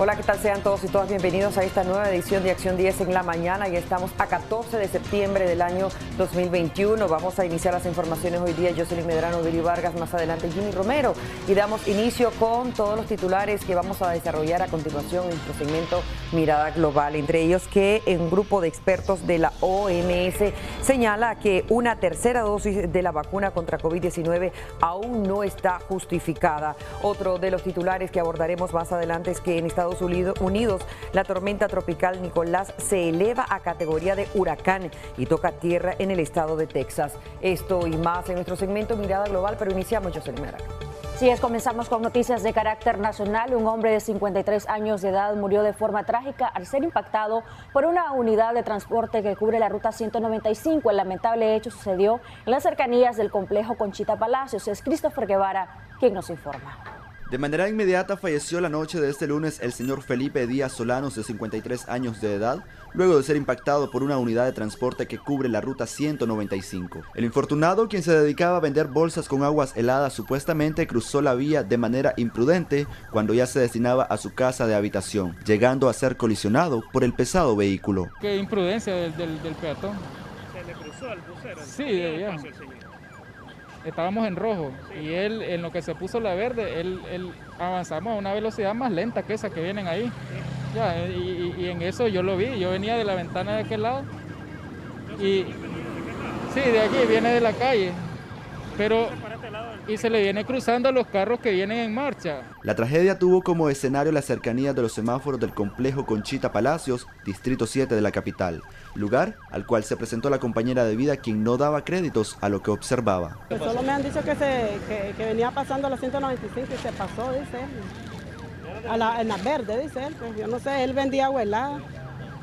Hola, ¿qué tal? Sean todos y todas bienvenidos a esta nueva edición de Acción 10 en la mañana. Ya estamos a 14 de septiembre del año 2021. Vamos a iniciar las informaciones hoy día. Jocelyn Medrano, Viri Vargas, más adelante Jimmy Romero. Y damos inicio con todos los titulares que vamos a desarrollar a continuación en nuestro segmento Mirada Global. Entre ellos que un grupo de expertos de la OMS señala que una tercera dosis de la vacuna contra COVID-19 aún no está justificada. Otro de los titulares que abordaremos más adelante es que en Estados Unidos, la tormenta tropical Nicolás se eleva a categoría de huracán y toca tierra en el estado de Texas. Esto y más en nuestro segmento Mirada Global, pero iniciamos, Jocelyn Medrano. Sí, comenzamos con noticias de carácter nacional. Un hombre de 53 años de edad murió de forma trágica al ser impactado por una unidad de transporte que cubre la ruta 195. El lamentable hecho sucedió en las cercanías del complejo Conchita Palacios. Es Christopher Guevara quien nos informa. De manera inmediata falleció la noche de este lunes el señor Felipe Díaz Solanos, de 53 años de edad, luego de ser impactado por una unidad de transporte que cubre la ruta 195. El infortunado, quien se dedicaba a vender bolsas con aguas heladas, supuestamente cruzó la vía de manera imprudente cuando ya se destinaba a su casa de habitación, llegando a ser colisionado por el pesado vehículo. Qué imprudencia del peatón. ¿Se le cruzó al bucero? Sí, de allá. Estábamos en rojo y él, en lo que se puso la verde, él avanzamos a una velocidad más lenta que esa que vienen ahí. Ya, y en eso yo lo vi, yo venía de la ventana de aquel lado y sí, de allí, viene de la calle, pero y se le viene cruzando a los carros que vienen en marcha. La tragedia tuvo como escenario las cercanías de los semáforos del complejo Conchita Palacios, distrito 7 de la capital, lugar al cual se presentó la compañera de vida, quien no daba créditos a lo que observaba. Solo me han dicho que venía pasando a la 195 y se pasó, dice él, en la verde, dice él. Pues yo no sé, él vendía agua helada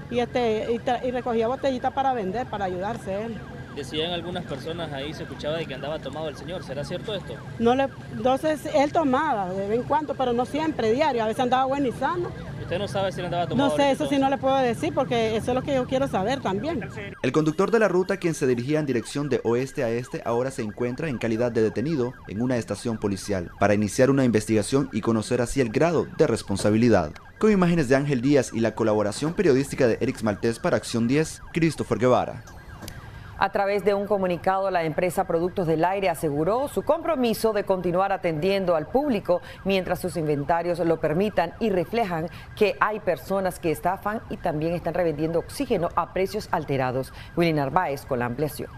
y recogía botellitas para vender, para ayudarse él. Decían algunas personas ahí, se escuchaba de que andaba tomado el señor. ¿Será cierto esto? Entonces él tomaba de vez en cuando, pero no siempre, diario. A veces andaba bueno y sano. ¿Usted no sabe si él andaba tomado? No sé, eso sí no le puedo decir porque eso es lo que yo quiero saber también. El conductor de la ruta, quien se dirigía en dirección de oeste a este, ahora se encuentra en calidad de detenido en una estación policial para iniciar una investigación y conocer así el grado de responsabilidad. Con imágenes de Ángel Díaz y la colaboración periodística de Erix Maltés para Acción 10, Christopher Guevara. A través de un comunicado, la empresa Productos del Aire aseguró su compromiso de continuar atendiendo al público mientras sus inventarios lo permitan y reflejan que hay personas que estafan y también están revendiendo oxígeno a precios alterados. Willy Narváez con la ampliación.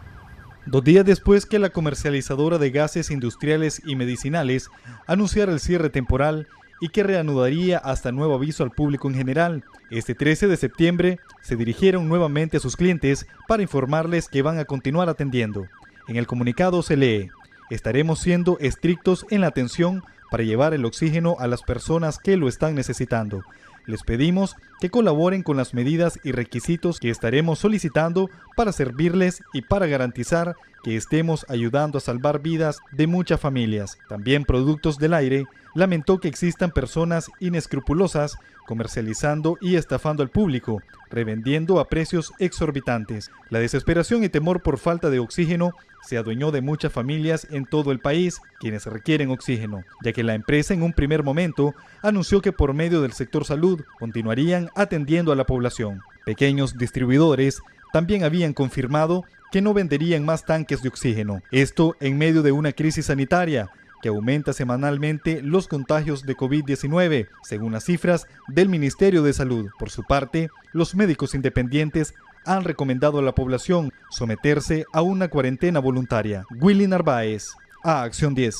2 días después que la comercializadora de gases industriales y medicinales anunciara el cierre temporal y que reanudaría hasta nuevo aviso al público en general, este 13 de septiembre se dirigieron nuevamente a sus clientes para informarles que van a continuar atendiendo. En el comunicado se lee: estaremos siendo estrictos en la atención para llevar el oxígeno a las personas que lo están necesitando. Les pedimos que colaboren con las medidas y requisitos que estaremos solicitando para servirles y para garantizar que estemos ayudando a salvar vidas de muchas familias. También Productos del Aire lamentó que existan personas inescrupulosas comercializando y estafando al público, revendiendo a precios exorbitantes. La desesperación y temor por falta de oxígeno se adueñó de muchas familias en todo el país, quienes requieren oxígeno, ya que la empresa en un primer momento anunció que por medio del sector salud continuarían atendiendo a la población. Pequeños distribuidores también habían confirmado que no venderían más tanques de oxígeno. Esto en medio de una crisis sanitaria que aumenta semanalmente los contagios de COVID-19, según las cifras del Ministerio de Salud. Por su parte, los médicos independientes han recomendado a la población someterse a una cuarentena voluntaria. Willy Narváez, a Acción 10.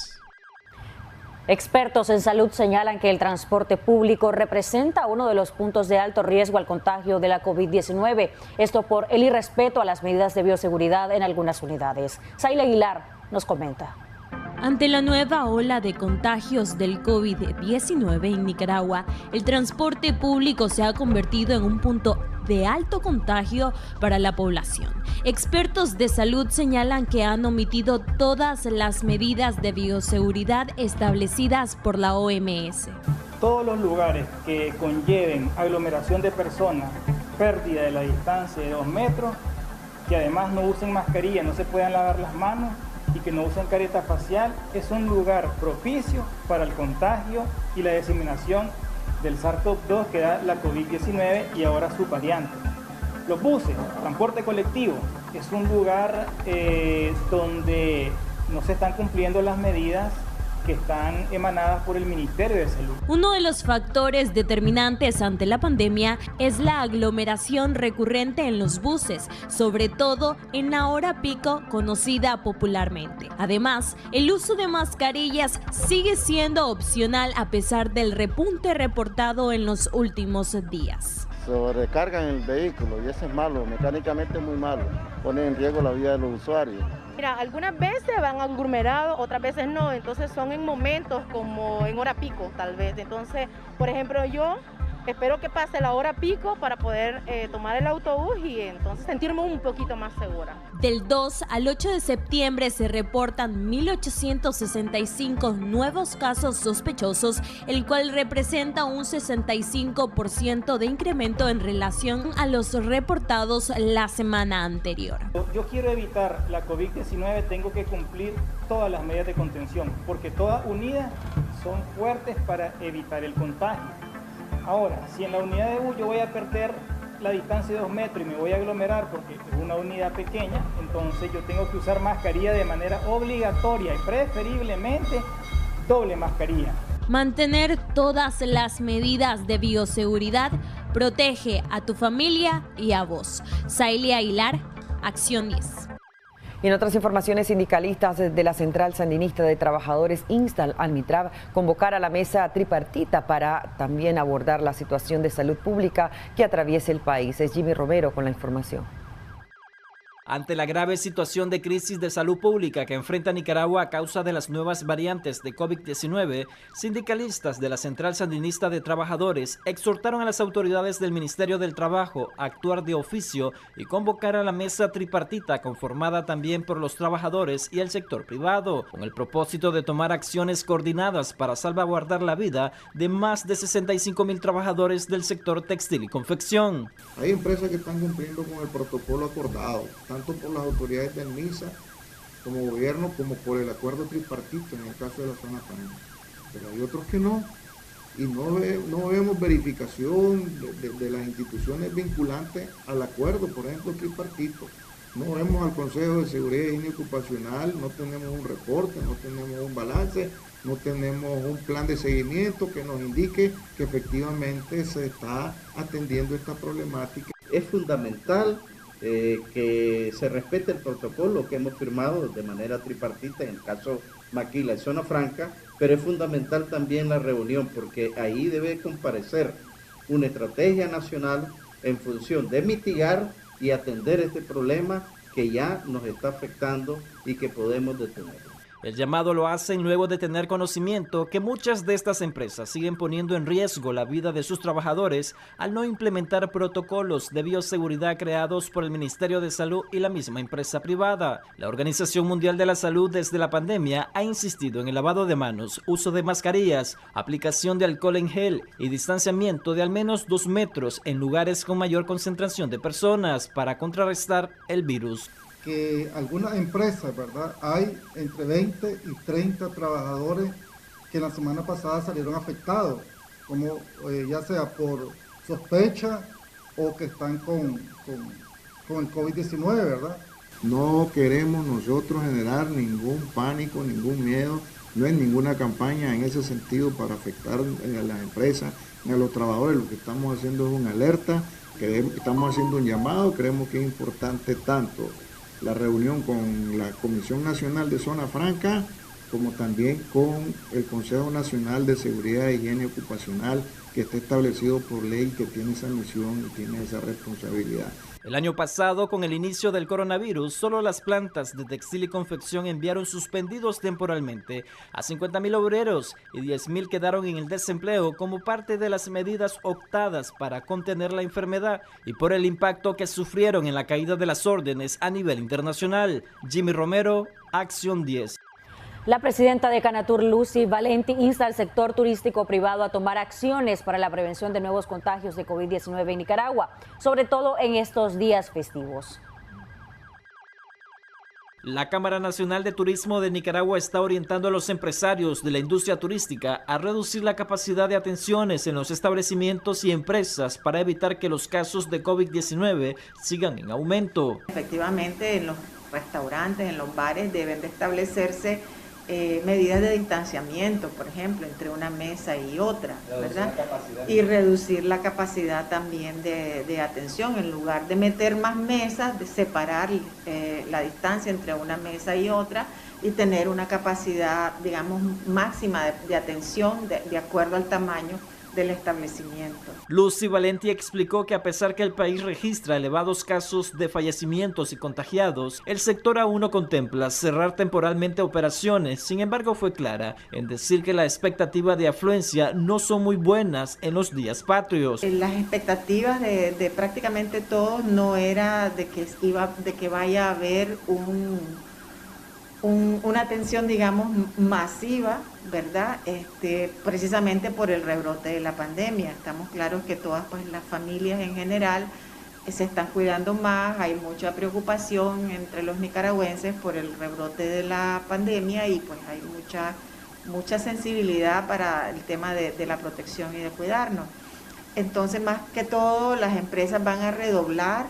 Expertos en salud señalan que el transporte público representa uno de los puntos de alto riesgo al contagio de la COVID-19. Esto por el irrespeto a las medidas de bioseguridad en algunas unidades. Saila Aguilar nos comenta. Ante la nueva ola de contagios del COVID-19 en Nicaragua, el transporte público se ha convertido en un punto de alto contagio para la población. Expertos de salud señalan que han omitido todas las medidas de bioseguridad establecidas por la OMS. Todos los lugares que conlleven aglomeración de personas, pérdida de la distancia de 2 metros, que además no usen mascarilla, no se puedan lavar las manos y que no usen careta facial, es un lugar propicio para el contagio y la diseminación del SARS-CoV-2 que da la COVID-19 y ahora su variante. Los buses, transporte colectivo, es un lugar donde no se están cumpliendo las medidas que están emanadas por el Ministerio de Salud. Uno de los factores determinantes ante la pandemia es la aglomeración recurrente en los buses, sobre todo en la hora pico conocida popularmente. Además, el uso de mascarillas sigue siendo opcional a pesar del repunte reportado en los últimos días. Sobrecargan el vehículo y eso es malo, mecánicamente muy malo, pone en riesgo la vida de los usuarios. Mira, algunas veces van aglomerados, otras veces no, entonces son en momentos como en hora pico tal vez. Entonces, por ejemplo, yo espero que pase la hora pico para poder tomar el autobús y entonces sentirme un poquito más segura. Del 2 al 8 de septiembre se reportan 1.865 nuevos casos sospechosos, el cual representa un 65% de incremento en relación a los reportados la semana anterior. Yo quiero evitar la COVID-19, tengo que cumplir todas las medidas de contención, porque todas unidas son fuertes para evitar el contagio. Ahora, si en la unidad de bus yo voy a perder la distancia de 2 metros y me voy a aglomerar porque es una unidad pequeña, entonces yo tengo que usar mascarilla de manera obligatoria y preferiblemente doble mascarilla. Mantener todas las medidas de bioseguridad protege a tu familia y a vos. Saily Aguilar, Acción 10. Y en otras informaciones, sindicalistas de la Central Sandinista de Trabajadores instan al MITRAB convocar a la mesa tripartita para también abordar la situación de salud pública que atraviesa el país. Es Jimmy Romero con la información. Ante la grave situación de crisis de salud pública que enfrenta Nicaragua a causa de las nuevas variantes de COVID-19, sindicalistas de la Central Sandinista de Trabajadores exhortaron a las autoridades del Ministerio del Trabajo a actuar de oficio y convocar a la mesa tripartita conformada también por los trabajadores y el sector privado, con el propósito de tomar acciones coordinadas para salvaguardar la vida de más de 65,000 trabajadores del sector textil y confección. Hay empresas que están cumpliendo con el protocolo acordado, tanto por las autoridades del MISA como gobierno, como por el acuerdo tripartito en el caso de la zona franca. Pero hay otros que no, y no vemos verificación de las instituciones vinculantes al acuerdo, por ejemplo, tripartito. No vemos al Consejo de Seguridad y Higiene Ocupacional, no tenemos un reporte, no tenemos un balance, no tenemos un plan de seguimiento que nos indique que efectivamente se está atendiendo esta problemática. Es fundamental que se respete el protocolo que hemos firmado de manera tripartita en el caso Maquila y Zona Franca, pero es fundamental también la reunión porque ahí debe comparecer una estrategia nacional en función de mitigar y atender este problema que ya nos está afectando y que podemos detener. El llamado lo hacen luego de tener conocimiento que muchas de estas empresas siguen poniendo en riesgo la vida de sus trabajadores al no implementar protocolos de bioseguridad creados por el Ministerio de Salud y la misma empresa privada. La Organización Mundial de la Salud desde la pandemia ha insistido en el lavado de manos, uso de mascarillas, aplicación de alcohol en gel y distanciamiento de al menos 2 metros en lugares con mayor concentración de personas para contrarrestar el virus. Que algunas empresas, ¿verdad? Hay entre 20 y 30 trabajadores que la semana pasada salieron afectados, como ya sea por sospecha o que están con el COVID-19, ¿verdad? No queremos nosotros generar ningún pánico, ningún miedo, no es ninguna campaña en ese sentido para afectar a las empresas ni a los trabajadores. Lo que estamos haciendo es una alerta, estamos haciendo un llamado, creemos que es importante tanto la reunión con la Comisión Nacional de Zona Franca, como también con el Consejo Nacional de Seguridad e Higiene Ocupacional, que está establecido por ley, que tiene esa misión y tiene esa responsabilidad. El año pasado, con el inicio del coronavirus, solo las plantas de textil y confección enviaron suspendidos temporalmente a 50,000 obreros y 10,000 quedaron en el desempleo como parte de las medidas optadas para contener la enfermedad y por el impacto que sufrieron en la caída de las órdenes a nivel internacional. Jimmy Romero, Acción 10. La presidenta de Canatur, Lucy Valenti, insta al sector turístico privado a tomar acciones para la prevención de nuevos contagios de COVID-19 en Nicaragua, sobre todo en estos días festivos. La Cámara Nacional de Turismo de Nicaragua está orientando a los empresarios de la industria turística a reducir la capacidad de atenciones en los establecimientos y empresas para evitar que los casos de COVID-19 sigan en aumento. Efectivamente, en los restaurantes, en los bares deben de establecerse medidas de distanciamiento, por ejemplo, entre una mesa y otra, ¿verdad? Y reducir la capacidad también de atención. En lugar de meter más mesas, de separar la distancia entre una mesa y otra y tener una capacidad, digamos, máxima de atención de acuerdo al tamaño del establecimiento. Lucy Valenti explicó que a pesar que el país registra elevados casos de fallecimientos y contagiados, el sector aún no contempla cerrar temporalmente operaciones. Sin embargo, fue clara en decir que la expectativa de afluencia no son muy buenas en los días patrios. Las expectativas de prácticamente todos no era de que vaya a haber una atención, digamos, masiva, ¿verdad? Precisamente por el rebrote de la pandemia. Estamos claros que todas pues, las familias en general se están cuidando más, hay mucha preocupación entre los nicaragüenses por el rebrote de la pandemia y pues hay mucha sensibilidad para el tema de la protección y de cuidarnos. Entonces, más que todo, las empresas van a redoblar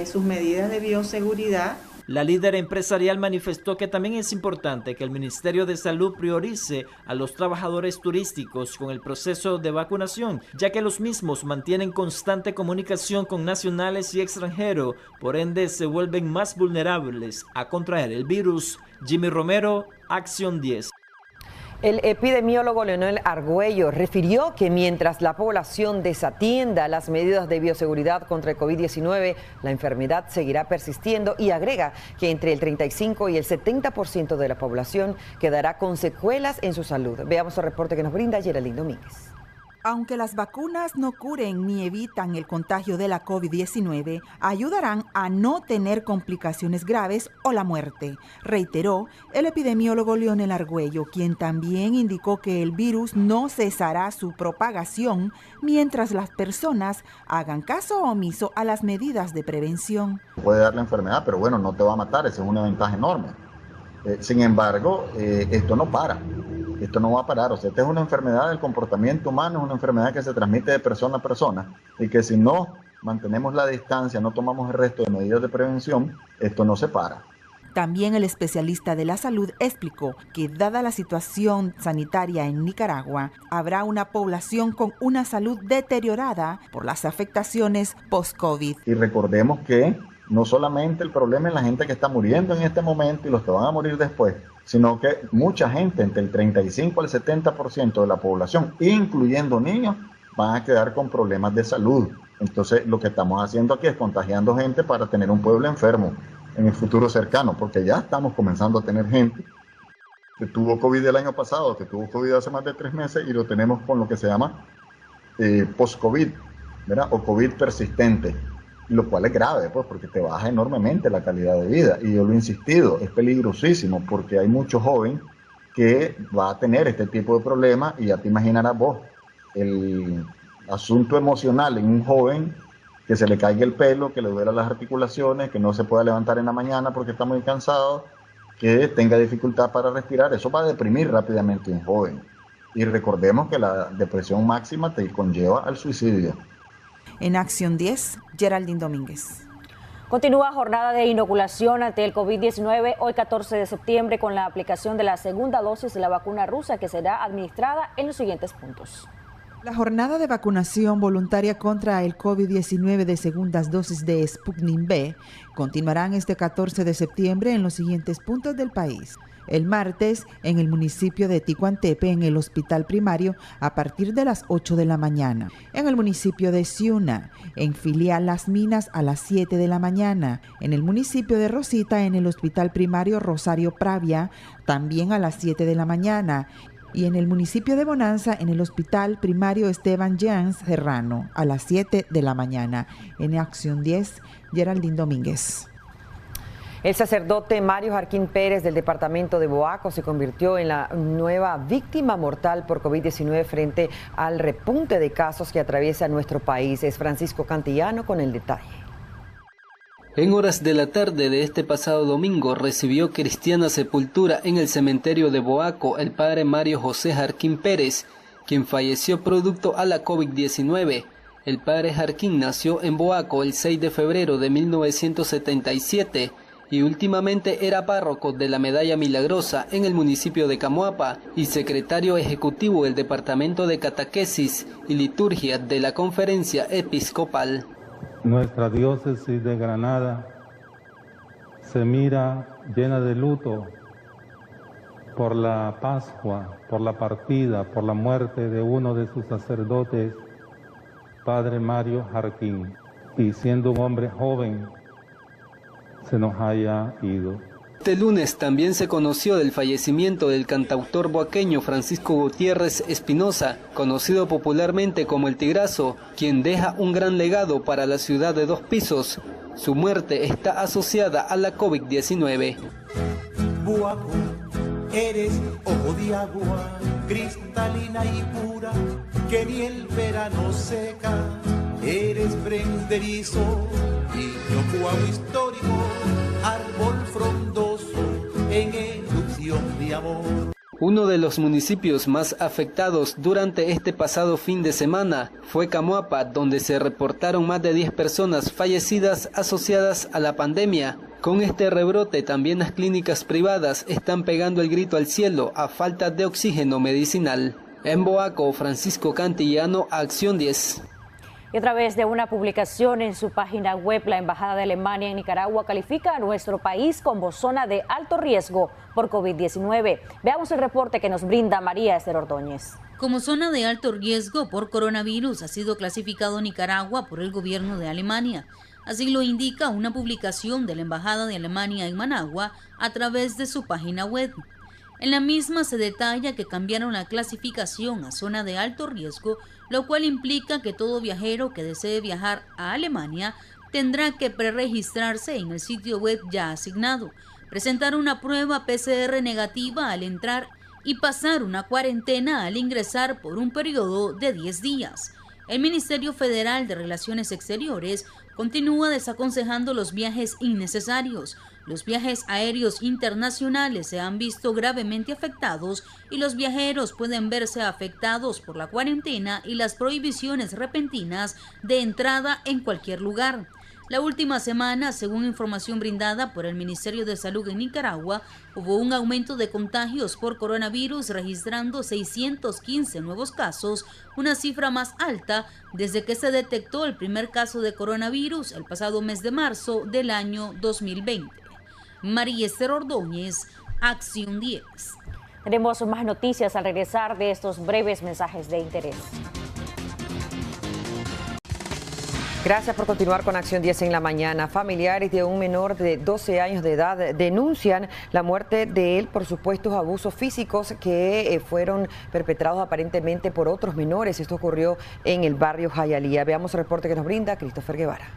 sus medidas de bioseguridad. La líder empresarial manifestó que también es importante que el Ministerio de Salud priorice a los trabajadores turísticos con el proceso de vacunación, ya que los mismos mantienen constante comunicación con nacionales y extranjeros, por ende se vuelven más vulnerables a contraer el virus. Jimmy Romero, Acción 10. El epidemiólogo Leonel Argüello refirió que mientras la población desatienda las medidas de bioseguridad contra el COVID-19, la enfermedad seguirá persistiendo y agrega que entre el 35 y el 70% de la población quedará con secuelas en su salud. Veamos el reporte que nos brinda Geraldine Domínguez. Aunque las vacunas no curen ni evitan el contagio de la COVID-19, ayudarán a no tener complicaciones graves o la muerte, reiteró el epidemiólogo Leonel Argüello, quien también indicó que el virus no cesará su propagación mientras las personas hagan caso omiso a las medidas de prevención. Puede dar la enfermedad, pero bueno, no te va a matar, esa es una ventaja enorme. Sin embargo, esto no para. Esto no va a parar, o sea, esta es una enfermedad del comportamiento humano, es una enfermedad que se transmite de persona a persona y que si no mantenemos la distancia, no tomamos el resto de medidas de prevención, esto no se para. También el especialista de la salud explicó que dada la situación sanitaria en Nicaragua, habrá una población con una salud deteriorada por las afectaciones post-COVID. Y recordemos que no solamente el problema es la gente que está muriendo en este momento y los que van a morir después, sino que mucha gente, entre el 35 al 70% de la población, incluyendo niños, van a quedar con problemas de salud. Entonces, lo que estamos haciendo aquí es contagiando gente para tener un pueblo enfermo en el futuro cercano, porque ya estamos comenzando a tener gente que tuvo COVID el año pasado, que tuvo COVID hace más de 3 meses, y lo tenemos con lo que se llama post-COVID, ¿verdad? O COVID persistente. Lo cual es grave, pues, porque te baja enormemente la calidad de vida. Y yo lo he insistido, es peligrosísimo porque hay mucho joven que va a tener este tipo de problemas y ya te imaginarás vos el asunto emocional en un joven que se le caiga el pelo, que le duela las articulaciones, que no se pueda levantar en la mañana porque está muy cansado, que tenga dificultad para respirar. Eso va a deprimir rápidamente a un joven. Y recordemos que la depresión máxima te conlleva al suicidio. En Acción 10, Geraldine Domínguez. Continúa jornada de inoculación ante el COVID-19 hoy 14 de septiembre con la aplicación de la segunda dosis de la vacuna rusa que será administrada en los siguientes puntos. La jornada de vacunación voluntaria contra el COVID-19 de segundas dosis de Sputnik V continuarán este 14 de septiembre en los siguientes puntos del país. El martes, en el municipio de Ticuantepe, en el hospital primario, a partir de las 8 de la mañana. En el municipio de Ciuna, en filial Las Minas, a las 7 de la mañana. En el municipio de Rosita, en el hospital primario Rosario Pravia, también a las 7 de la mañana. Y en el municipio de Bonanza, en el hospital primario Esteban Jans Serrano, a las 7 de la mañana. En Acción 10, Geraldine Domínguez. El sacerdote Mario Jarquín Pérez del departamento de Boaco se convirtió en la nueva víctima mortal por COVID-19 frente al repunte de casos que atraviesa nuestro país. Es Francisco Cantillano con el detalle. En horas de la tarde de este pasado domingo recibió cristiana sepultura en el cementerio de Boaco el padre Mario José Jarquín Pérez, quien falleció producto a la COVID-19. El padre Jarquín nació en Boaco el 6 de febrero de 1977 y últimamente era párroco de la Medalla Milagrosa en el municipio de Camoapa y secretario ejecutivo del Departamento de Catequesis y Liturgia de la Conferencia Episcopal. Nuestra diócesis de Granada se mira llena de luto por la Pascua, por la partida, por la muerte de uno de sus sacerdotes, Padre Mario Jarquín, y siendo un hombre joven, se nos haya ido. Este lunes también se conoció del fallecimiento del cantautor boaqueño Francisco Gutiérrez Espinosa, conocido popularmente como El Tigrazo, quien deja un gran legado para la ciudad de Dos Pisos. Su muerte está asociada a la COVID-19. Boaco, eres ojo de agua, cristalina y pura, que ni el verano seca. Eres prenderizo y yocuau histórico, árbol frondoso en erupción de amor. Uno de los municipios más afectados durante este pasado fin de semana fue Camoapa, donde se reportaron más de 10 personas fallecidas asociadas a la pandemia. Con este rebrote también las clínicas privadas están pegando el grito al cielo a falta de oxígeno medicinal. En Boaco, Francisco Cantillano, Acción 10. Y a través de una publicación en su página web, la Embajada de Alemania en Nicaragua califica a nuestro país como zona de alto riesgo por COVID-19. Veamos el reporte que nos brinda María Esther Ordóñez. Como zona de alto riesgo por coronavirus ha sido clasificado Nicaragua por el gobierno de Alemania. Así lo indica una publicación de la Embajada de Alemania en Managua a través de su página web. En la misma se detalla que cambiaron la clasificación a zona de alto riesgo, lo cual implica que todo viajero que desee viajar a Alemania tendrá que preregistrarse en el sitio web ya asignado, presentar una prueba PCR negativa al entrar y pasar una cuarentena al ingresar por un periodo de 10 días. El Ministerio Federal de Relaciones Exteriores continúa desaconsejando los viajes innecesarios. Los viajes aéreos internacionales se han visto gravemente afectados y los viajeros pueden verse afectados por la cuarentena y las prohibiciones repentinas de entrada en cualquier lugar. La última semana, según información brindada por el Ministerio de Salud en Nicaragua, hubo un aumento de contagios por coronavirus, registrando 615 nuevos casos, una cifra más alta desde que se detectó el primer caso de coronavirus el pasado mes de marzo del año 2020. María Esther Ordóñez, Acción 10. Tenemos más noticias al regresar de estos breves mensajes de interés. Gracias por continuar con Acción 10 en la mañana. Familiares de un menor de 12 años de edad denuncian la muerte de él por supuestos abusos físicos que fueron perpetrados aparentemente por otros menores. Esto ocurrió en el barrio Hialeah. Veamos el reporte que nos brinda Christopher Guevara.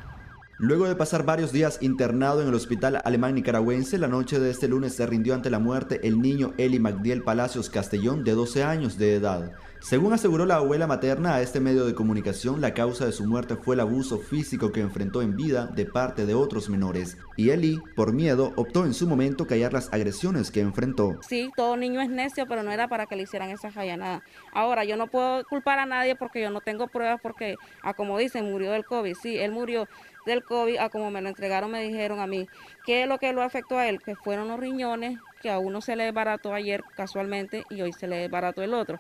Luego de pasar varios días internado en el hospital alemán nicaragüense, la noche de este lunes se rindió ante la muerte el niño Eli Magdiel Palacios Castellón, de 12 años de edad. Según aseguró la abuela materna a este medio de comunicación, la causa de su muerte fue el abuso físico que enfrentó en vida de parte de otros menores. Y Eli, por miedo, optó en su momento callar las agresiones que enfrentó. Sí, todo niño es necio, pero no era para que le hicieran esa jayanada. Ahora, yo no puedo culpar a nadie porque yo no tengo pruebas porque, como dicen, murió del COVID. Sí, él murió del COVID, como me lo entregaron, me dijeron a mí. ¿Qué es lo que lo afectó a él? Que fueron los riñones, que a uno se le desbarató ayer casualmente y hoy se le desbarató el otro.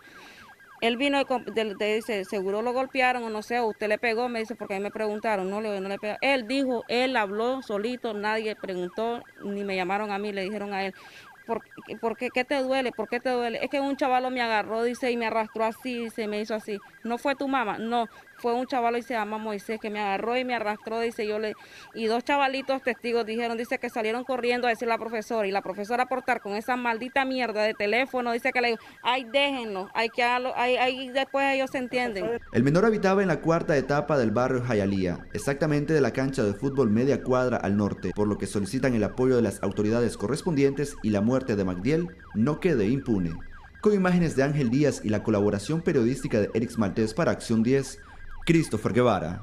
Él vino dice, seguro lo golpearon o no sé, o usted le pegó, me dice, porque a mí me preguntaron, no le pegó. Él dijo, él habló solito, nadie preguntó, ni me llamaron a mí, le dijeron a él, ¿por qué? ¿Qué te duele? ¿Por qué te duele? Es que un chavalo me agarró, dice, y me arrastró así, se me hizo así. ¿No fue tu mamá? No, fue un chavalo y se llama Moisés, que me agarró y me arrastró, dice, y dos chavalitos testigos dijeron, dice, que salieron corriendo a decir a la profesora, y la profesora por estar con esa maldita mierda de teléfono, dice que le dijo, ay, déjenlo, ahí después ellos se entienden. El menor habitaba en la cuarta etapa del barrio Hialeah, exactamente de la cancha de fútbol media cuadra al norte, por lo que solicitan el apoyo de las autoridades correspondientes y la muerte de Magdiel no quede impune. Con imágenes de Ángel Díaz y la colaboración periodística de Erix Maltés para Acción 10, Christopher Guevara.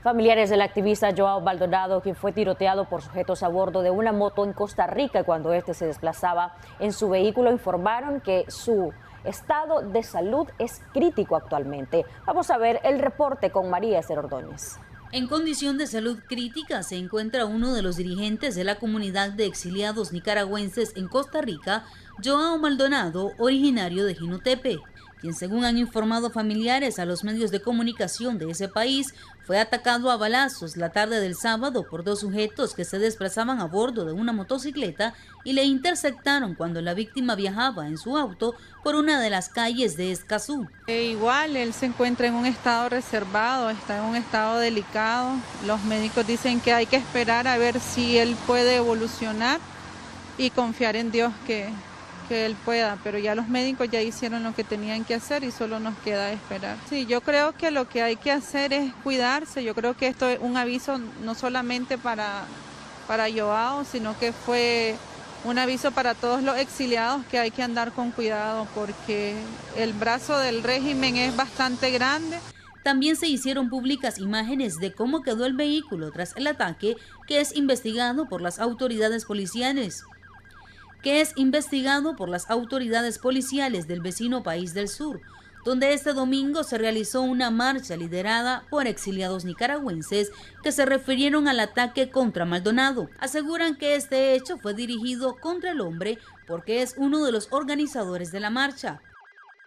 Familiares del activista Joao Maldonado, quien fue tiroteado por sujetos a bordo de una moto en Costa Rica cuando este se desplazaba en su vehículo, informaron que su estado de salud es crítico actualmente. Vamos a ver el reporte con María Esther Ordóñez. En condición de salud crítica se encuentra uno de los dirigentes de la comunidad de exiliados nicaragüenses en Costa Rica, Joao Maldonado, originario de Jinotepe, quien, según han informado familiares a los medios de comunicación de ese país, fue atacado a balazos la tarde del sábado por dos sujetos que se desplazaban a bordo de una motocicleta y le interceptaron cuando la víctima viajaba en su auto por una de las calles de Escazú. Igual él se encuentra en un estado reservado, está en un estado delicado. Los médicos dicen que hay que esperar a ver si él puede evolucionar y confiar en Dios que él pueda, pero ya los médicos ya hicieron lo que tenían que hacer y solo nos queda esperar. Sí, yo creo que lo que hay que hacer es cuidarse. Yo creo que esto es un aviso no solamente para Joao, sino que fue un aviso para todos los exiliados que hay que andar con cuidado porque el brazo del régimen es bastante grande. También se hicieron públicas imágenes de cómo quedó el vehículo tras el ataque, que es investigado por las autoridades policiales. Del vecino país del sur, donde este domingo se realizó una marcha liderada por exiliados nicaragüenses que se refirieron al ataque contra Maldonado. Aseguran que este hecho fue dirigido contra el hombre porque es uno de los organizadores de la marcha.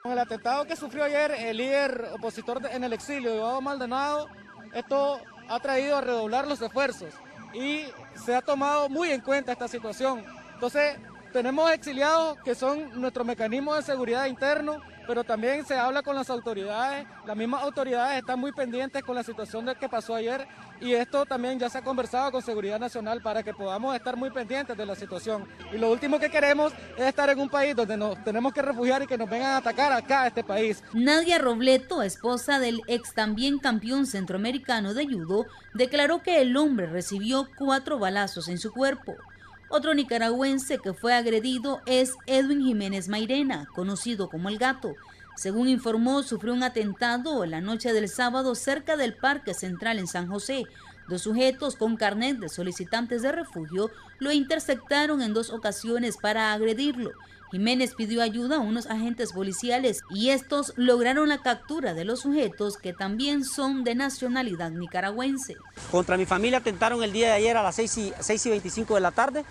Con el atentado que sufrió ayer el líder opositor en el exilio, Joao Maldonado, esto ha traído a redoblar los esfuerzos y se ha tomado muy en cuenta esta situación. Entonces, tenemos exiliados que son nuestro mecanismo de seguridad interno, pero también se habla con las autoridades. Las mismas autoridades están muy pendientes con la situación de que pasó ayer y esto también ya se ha conversado con Seguridad Nacional para que podamos estar muy pendientes de la situación. Y lo último que queremos es estar en un país donde nos tenemos que refugiar y que nos vengan a atacar acá a este país. Nadia Robleto, esposa del ex también campeón centroamericano de judo, declaró que el hombre recibió 4 balazos en su cuerpo. Otro nicaragüense que fue agredido es Edwin Jiménez Mairena, conocido como El Gato. Según informó, sufrió un atentado la noche del sábado cerca del Parque Central en San José. 2 sujetos con carnet de solicitantes de refugio lo interceptaron en 2 ocasiones para agredirlo. Jiménez pidió ayuda a unos agentes policiales y estos lograron la captura de los sujetos que también son de nacionalidad nicaragüense. Contra mi familia atentaron el día de ayer a las 6:25 de la tarde,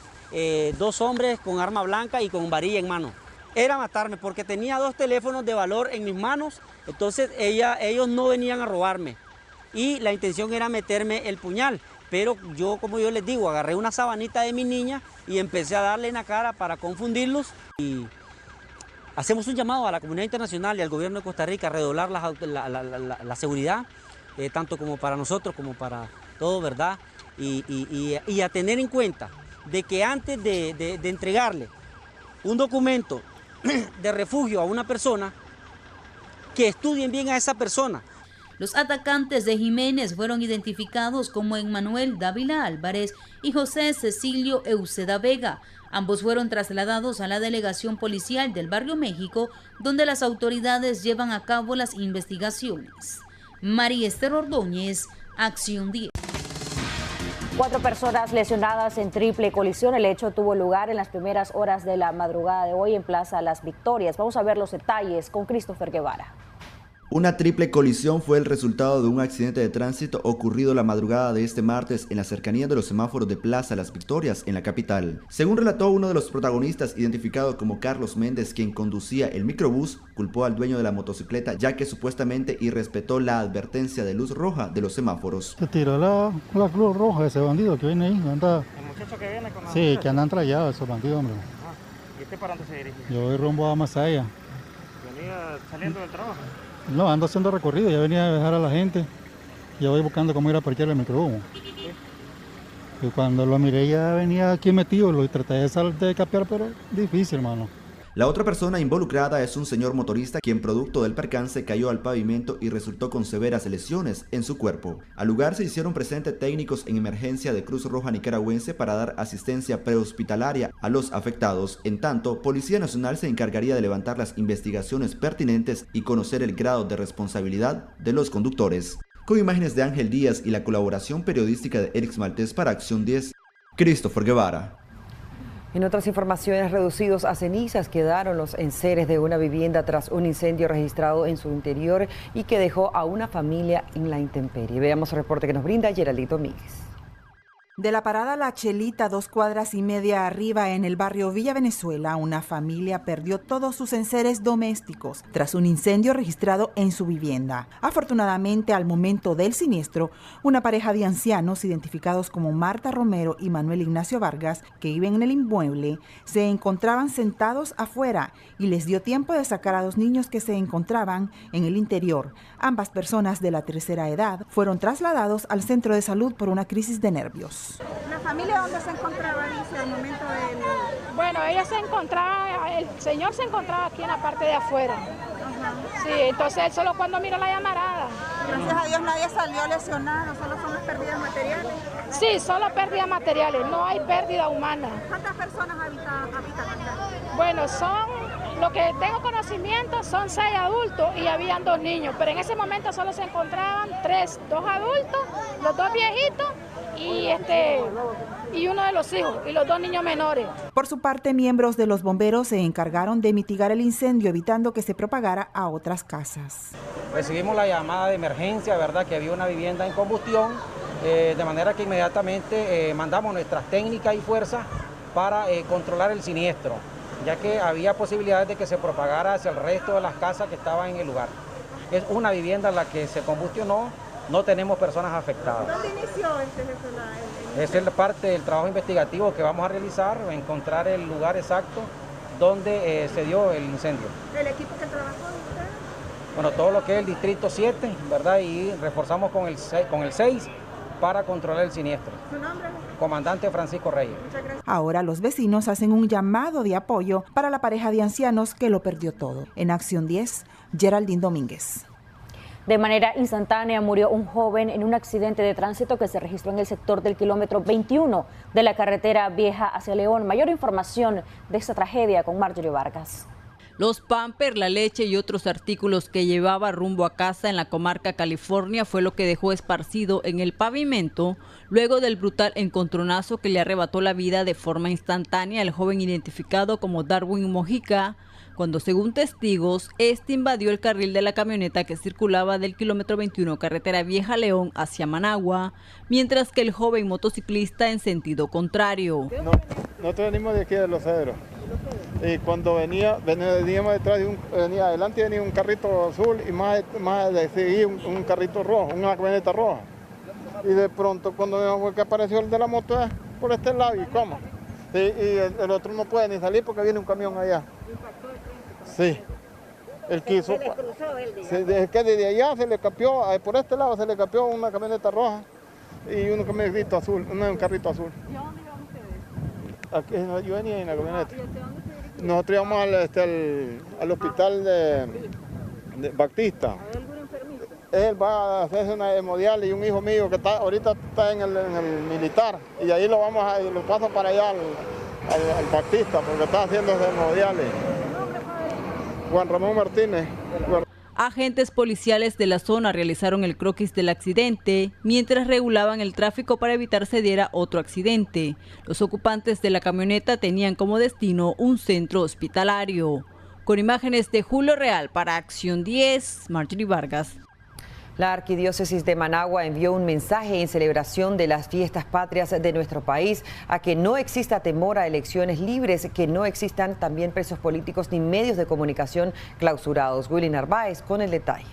2 hombres con arma blanca y con varilla en mano. Era matarme porque tenía 2 teléfonos de valor en mis manos, entonces ellos no venían a robarme y la intención era meterme el puñal. Pero yo, como yo les digo, agarré una sabanita de mi niña y empecé a darle en la cara para confundirlos. Y hacemos un llamado a la comunidad internacional y al gobierno de Costa Rica a redoblar la seguridad, tanto como para nosotros como para todos, ¿verdad? Y a tener en cuenta de que antes de entregarle un documento de refugio a una persona, que estudien bien a esa persona. Los atacantes de Jiménez fueron identificados como Emmanuel Dávila Álvarez y José Cecilio Euseda Vega. Ambos fueron trasladados a la delegación policial del Barrio México, donde las autoridades llevan a cabo las investigaciones. María Esther Ordóñez, Acción 10. 4 personas lesionadas en triple colisión. El hecho tuvo lugar en las primeras horas de la madrugada de hoy en Plaza Las Victorias. Vamos a ver los detalles con Christopher Guevara. Una triple colisión fue el resultado de un accidente de tránsito ocurrido la madrugada de este martes en la cercanía de los semáforos de Plaza Las Victorias en la capital. Según relató uno de los protagonistas, identificado como Carlos Méndez, quien conducía el microbús, culpó al dueño de la motocicleta ya que supuestamente irrespetó la advertencia de luz roja de los semáforos. Se tiró la cruz roja, ese bandido que viene ahí. Anda... ¿El muchacho que viene con la Sí, muchacha? Que andan trallados esos bandidos, hombre. ¿Y este para dónde se dirige? Yo voy rumbo a Masaya. ¿Venía saliendo del trabajo? No, ando haciendo recorrido, ya venía a dejar a la gente. Ya voy buscando cómo ir a parquear el microbús. Y cuando lo miré ya venía aquí metido, lo traté de capear, pero difícil, hermano. La otra persona involucrada es un señor motorista quien producto del percance cayó al pavimento y resultó con severas lesiones en su cuerpo. Al lugar se hicieron presentes técnicos en emergencia de Cruz Roja Nicaragüense para dar asistencia prehospitalaria a los afectados. En tanto, Policía Nacional se encargaría de levantar las investigaciones pertinentes y conocer el grado de responsabilidad de los conductores. con imágenes de Ángel Díaz y la colaboración periodística de Erix Maltés para Acción 10, Christopher Guevara. En otras informaciones, reducidos a cenizas quedaron los enseres de una vivienda tras un incendio registrado en su interior y que dejó a una familia en la intemperie. Veamos el reporte que nos brinda Geraldine Domínguez. De la parada La Chelita, 2 cuadras y media arriba en el barrio Villa Venezuela, una familia perdió todos sus enseres domésticos tras un incendio registrado en su vivienda. Afortunadamente, al momento del siniestro, una pareja de ancianos identificados como Marta Romero y Manuel Ignacio Vargas, que viven en el inmueble, se encontraban sentados afuera y les dio tiempo de sacar a 2 niños que se encontraban en el interior. Ambas personas de la tercera edad fueron trasladados al centro de salud por una crisis de nervios. ¿La familia dónde se encontraba, dice, al momento del...? Bueno, ella se encontraba, el señor se encontraba aquí en la parte de afuera. Ajá. Sí, entonces él solo cuando miró la llamarada. Gracias a Dios nadie salió lesionado, solo son las pérdidas materiales. Sí, solo pérdidas materiales, no hay pérdida humana. ¿Cuántas personas habitan acá? Bueno, lo que tengo conocimiento son 6 adultos y habían 2 niños, pero en ese momento solo se encontraban 2 adultos, los 2 viejitos y uno de los hijos y los 2 niños menores. Por su parte, miembros de los bomberos se encargaron de mitigar el incendio, evitando que se propagara a otras casas. Recibimos la llamada de emergencia, ¿verdad?, que había una vivienda en combustión, de manera que inmediatamente mandamos nuestras técnicas y fuerzas para controlar el siniestro, ya que había posibilidades de que se propagara hacia el resto de las casas que estaban en el lugar. Es una vivienda en la que se combustionó, no tenemos personas afectadas. ¿Dónde inició Esa es parte del trabajo investigativo que vamos a realizar, encontrar el lugar exacto donde se dio el incendio. ¿El equipo que trabajó usted? Bueno, todo lo que es el distrito 7, ¿verdad? Y reforzamos con el 6 para controlar el siniestro. ¿Su nombre? Comandante Francisco Reyes. Ahora los vecinos hacen un llamado de apoyo para la pareja de ancianos que lo perdió todo. En Acción 10, Geraldine Domínguez. De manera instantánea murió un joven en un accidente de tránsito que se registró en el sector del kilómetro 21 de la carretera vieja hacia León. Mayor información de esta tragedia con Marjorie Vargas. Los pampers, la leche y otros artículos que llevaba rumbo a casa en la comarca California fue lo que dejó esparcido en el pavimento luego del brutal encontronazo que le arrebató la vida de forma instantánea al joven identificado como Darwin Mojica, cuando, según testigos, este invadió el carril de la camioneta que circulaba del kilómetro 21 carretera Vieja León hacia Managua, mientras que el joven motociclista en sentido contrario. Nosotros venimos de aquí de Los Cedros y cuando veníamos detrás venía adelante venía un carrito azul y más de seguir un carrito rojo, una camioneta roja. Y de pronto cuando vemos que apareció el de la moto por este lado y cómo. Y el otro no puede ni salir porque viene un camión allá. Sí, él quiso. Es que desde allá se le capió, por este lado se le capió una camioneta roja y un carrito azul, un carrito azul. ¿Y a dónde iban ustedes? Aquí, yo venía en la camioneta. Nosotros íbamos al hospital de Baptista. ¿Hay algún enfermito? Él va a hacerse una hemodiálisis y un hijo mío que ahorita está en el militar y ahí lo paso para allá al Baptista porque está haciendo hemodiálisis. Juan Ramón Martínez. Agentes policiales de la zona realizaron el croquis del accidente mientras regulaban el tráfico para evitar se diera otro accidente. Los ocupantes de la camioneta tenían como destino un centro hospitalario. Con imágenes de Julio Real para Acción 10, Marjorie Vargas. La Arquidiócesis de Managua envió un mensaje en celebración de las fiestas patrias de nuestro país a que no exista temor a elecciones libres, que no existan también presos políticos ni medios de comunicación clausurados. Willy Narváez con el detalle.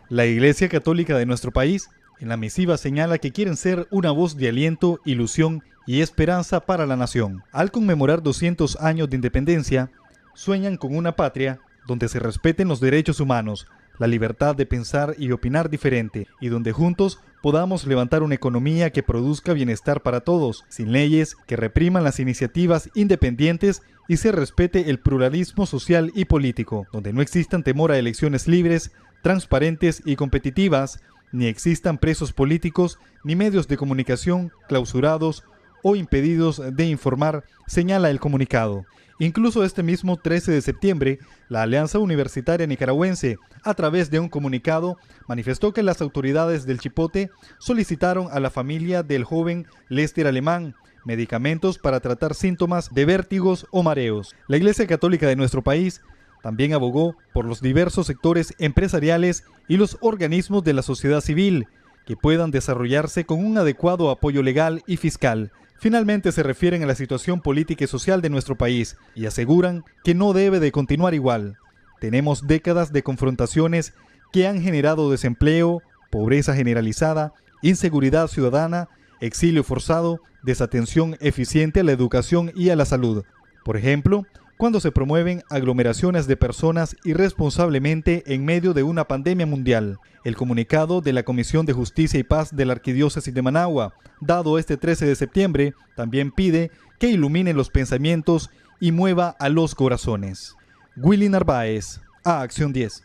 La Iglesia Católica de nuestro país en la misiva señala que quieren ser una voz de aliento, ilusión y esperanza para la nación. Al conmemorar 200 años de independencia, sueñan con una patria donde se respeten los derechos humanos, la libertad de pensar y opinar diferente, y donde juntos podamos levantar una economía que produzca bienestar para todos, sin leyes que repriman las iniciativas independientes y se respete el pluralismo social y político, donde no existan temor a elecciones libres, transparentes y competitivas, ni existan presos políticos ni medios de comunicación clausurados o impedidos de informar, señala el comunicado. Incluso este mismo 13 de septiembre, la Alianza Universitaria Nicaragüense, a través de un comunicado, manifestó que las autoridades del Chipote solicitaron a la familia del joven Lester Alemán medicamentos para tratar síntomas de vértigos o mareos. La Iglesia Católica de nuestro país también abogó por los diversos sectores empresariales y los organismos de la sociedad civil que puedan desarrollarse con un adecuado apoyo legal y fiscal. Finalmente se refieren a la situación política y social de nuestro país y aseguran que no debe de continuar igual. Tenemos décadas de confrontaciones que han generado desempleo, pobreza generalizada, inseguridad ciudadana, exilio forzado, desatención eficiente a la educación y a la salud. Por ejemplo, cuando se promueven aglomeraciones de personas irresponsablemente en medio de una pandemia mundial. El comunicado de la Comisión de Justicia y Paz de la Arquidiócesis de Managua, dado este 13 de septiembre, también pide que ilumine los pensamientos y mueva a los corazones. Willy Narváez, a Acción 10.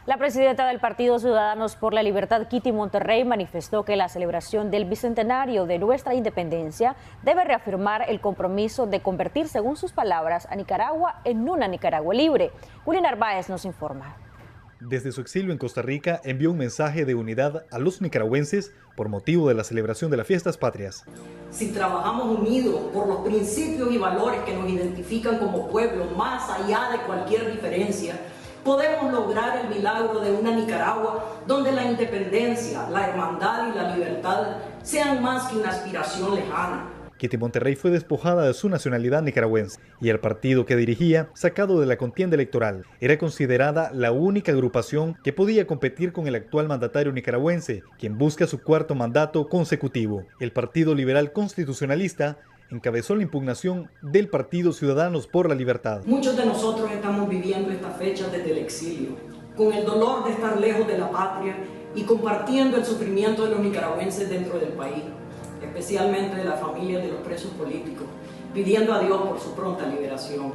La presidenta del Partido Ciudadanos por la Libertad, Kitty Monterrey, manifestó que la celebración del bicentenario de nuestra independencia debe reafirmar el compromiso de convertir, según sus palabras, a Nicaragua en una Nicaragua libre. Willy Narváez nos informa. Desde su exilio en Costa Rica envió un mensaje de unidad a los nicaragüenses por motivo de la celebración de las fiestas patrias. Si trabajamos unidos por los principios y valores que nos identifican como pueblo, más allá de cualquier diferencia, podemos lograr el milagro de una Nicaragua donde la independencia, la hermandad y la libertad sean más que una aspiración lejana. Kitty Monterrey fue despojada de su nacionalidad nicaragüense y el partido que dirigía, sacado de la contienda electoral, era considerada la única agrupación que podía competir con el actual mandatario nicaragüense, quien busca su cuarto mandato consecutivo. El Partido Liberal Constitucionalista encabezó la impugnación del Partido Ciudadanos por la Libertad. Muchos de nosotros estamos viviendo esta fecha desde el exilio, con el dolor de estar lejos de la patria y compartiendo el sufrimiento de los nicaragüenses dentro del país, especialmente de las familias de los presos políticos, pidiendo a Dios por su pronta liberación.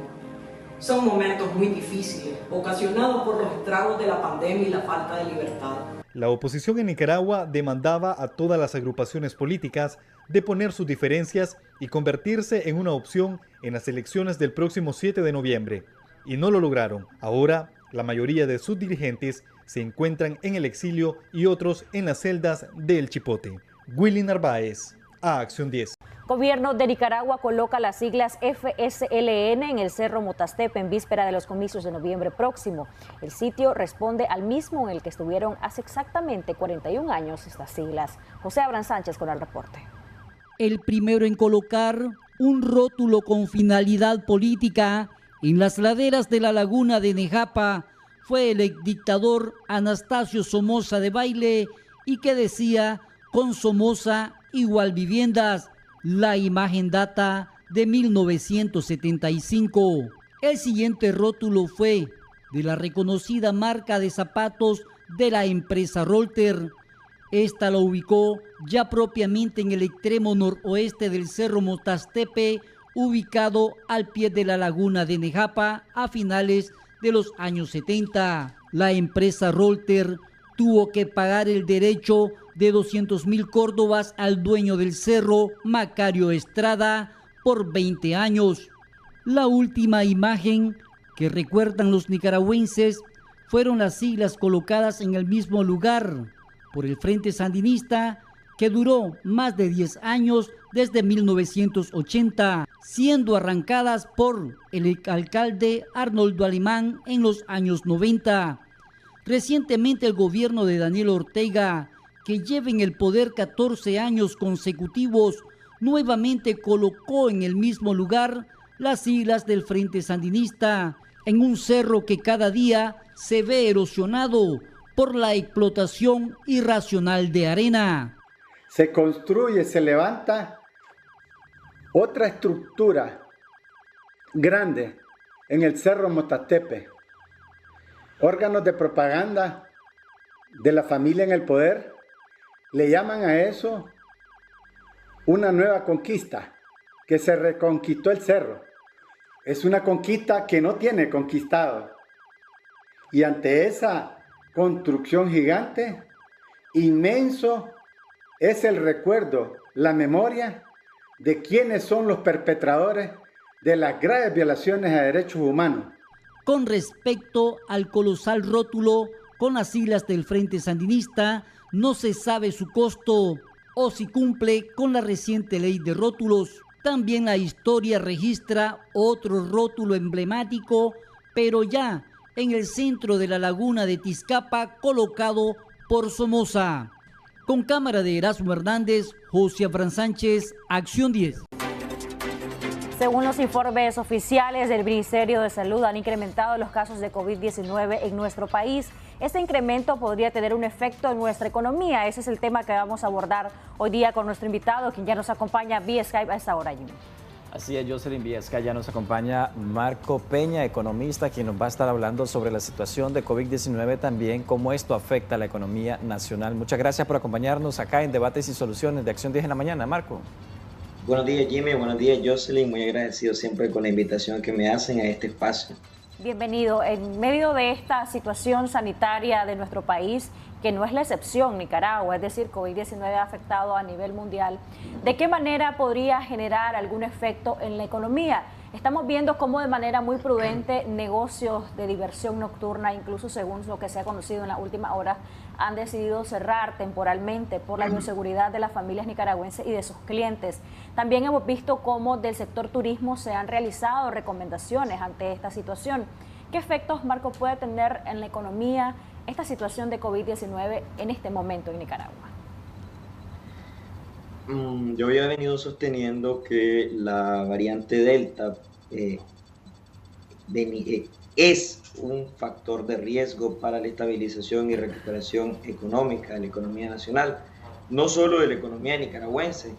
Son momentos muy difíciles, ocasionados por los estragos de la pandemia y la falta de libertad. La oposición en Nicaragua demandaba a todas las agrupaciones políticas de poner sus diferencias y convertirse en una opción en las elecciones del próximo 7 de noviembre. Y no lo lograron. Ahora, la mayoría de sus dirigentes se encuentran en el exilio y otros en las celdas del Chipote. Willy Narváez, a Acción 10. Gobierno de Nicaragua coloca las siglas FSLN en el Cerro Motastepe en víspera de los comicios de noviembre próximo. El sitio responde al mismo en el que estuvieron hace exactamente 41 años estas siglas. José Abraham Sánchez con el reporte. El primero en colocar un rótulo con finalidad política en las laderas de la laguna de Nejapa fue el exdictador Anastasio Somoza Debayle y que decía: con Somoza igual viviendas. La imagen data de 1975. El siguiente rótulo fue de la reconocida marca de zapatos de la empresa Rolter. Esta lo ubicó ya propiamente en el extremo noroeste del Cerro Motastepe, ubicado al pie de la laguna de Nejapa a finales de los años 70. La empresa Rolter tuvo que pagar el derecho de 200,000 córdobas al dueño del cerro, Macario Estrada, por 20 años. La última imagen que recuerdan los nicaragüenses fueron las siglas colocadas en el mismo lugar por el Frente Sandinista, que duró más de 10 años desde 1980, siendo arrancadas por el alcalde Arnoldo Alemán en los años 90. Recientemente el gobierno de Daniel Ortega, que lleva en el poder 14 años consecutivos, nuevamente colocó en el mismo lugar las siglas del Frente Sandinista, en un cerro que cada día se ve erosionado por la explotación irracional de arena. Se construye, se levanta otra estructura grande en el Cerro Motastepe. Órganos de propaganda de la familia en el poder le llaman a eso una nueva conquista, que se reconquistó el cerro. Es una conquista que no tiene conquistado. Y ante esa construcción gigante, inmenso es el recuerdo, la memoria de quiénes son los perpetradores de las graves violaciones a derechos humanos. Con respecto al colosal rótulo con las siglas del Frente Sandinista, no se sabe su costo o si cumple con la reciente ley de rótulos. También la historia registra otro rótulo emblemático, pero ya en el centro de la laguna de Tizcapa, colocado por Somoza. Con cámara de Erasmo Hernández, José Fran Sánchez, Acción 10. Según los informes oficiales del Ministerio de Salud, han incrementado los casos de COVID-19 en nuestro país. Este incremento podría tener un efecto en nuestra economía. Ese es el tema que vamos a abordar hoy día con nuestro invitado, quien ya nos acompaña vía Skype a esta hora, Jimmy. Así es, Jocelyn, vía Skype ya nos acompaña Marco Peña, economista, quien nos va a estar hablando sobre la situación de COVID-19, también cómo esto afecta a la economía nacional. Muchas gracias por acompañarnos acá en Debates y Soluciones de Acción 10 en la mañana, Marco. Buenos días, Jimmy. Buenos días, Jocelyn. Muy agradecido siempre con la invitación que me hacen a este espacio. Bienvenido. En medio de esta situación sanitaria de nuestro país, que no es la excepción, Nicaragua, es decir, COVID-19 ha afectado a nivel mundial, ¿de qué manera podría generar algún efecto en la economía? Estamos viendo cómo de manera muy prudente negocios de diversión nocturna, incluso según lo que se ha conocido en la última hora, han decidido cerrar temporalmente por la bioseguridad de las familias nicaragüenses y de sus clientes. También hemos visto cómo del sector turismo se han realizado recomendaciones ante esta situación. ¿Qué efectos, Marco, puede tener en la economía esta situación de COVID-19 en este momento en Nicaragua? Yo había venido sosteniendo que la variante Delta es un factor de riesgo para la estabilización y recuperación económica de la economía nacional, no solo de la economía nicaragüense,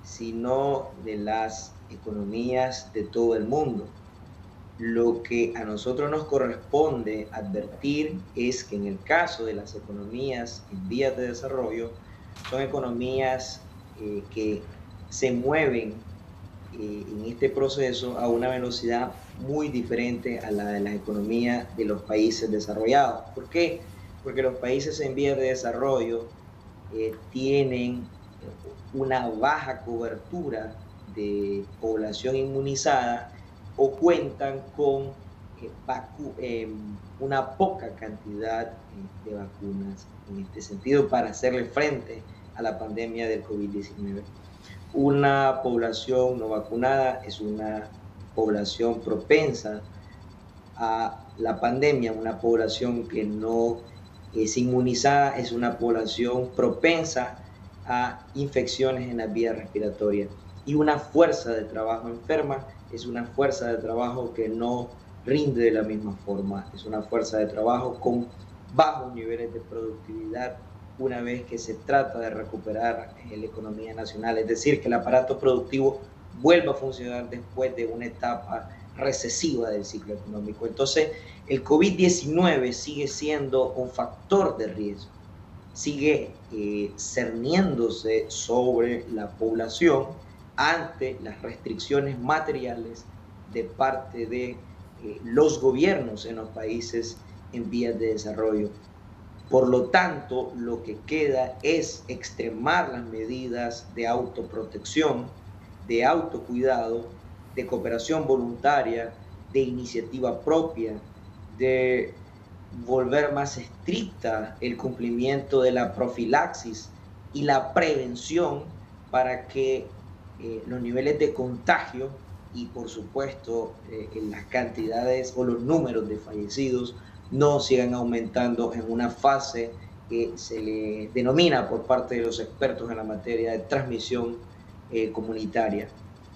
sino de las economías de todo el mundo. Lo que a nosotros nos corresponde advertir es que en el caso de las economías en vías de desarrollo, son economías que se mueven en este proceso a una velocidad muy diferente a la de las economías de los países desarrollados. ¿Por qué? Porque los países en vías de desarrollo tienen una baja cobertura de población inmunizada o cuentan con una poca cantidad de vacunas en este sentido para hacerle frente a la pandemia del COVID-19. Una población no vacunada es una población propensa a la pandemia, una población que no es inmunizada es una población propensa a infecciones en las vías respiratorias. Y una fuerza de trabajo enferma es una fuerza de trabajo que no rinde de la misma forma, es una fuerza de trabajo con bajos niveles de productividad una vez que se trata de recuperar la economía nacional, es decir, que el aparato productivo vuelva a funcionar después de una etapa recesiva del ciclo económico. Entonces, el COVID-19 sigue siendo un factor de riesgo, sigue cerniéndose sobre la población ante las restricciones materiales de parte de los gobiernos en los países en vías de desarrollo. Por lo tanto, lo que queda es extremar las medidas de autoprotección, de autocuidado, de cooperación voluntaria, de iniciativa propia, de volver más estricta el cumplimiento de la profilaxis y la prevención para que los niveles de contagio y por supuesto las cantidades o los números de fallecidos no sigan aumentando en una fase que se le denomina por parte de los expertos en la materia de transmisión comunitaria.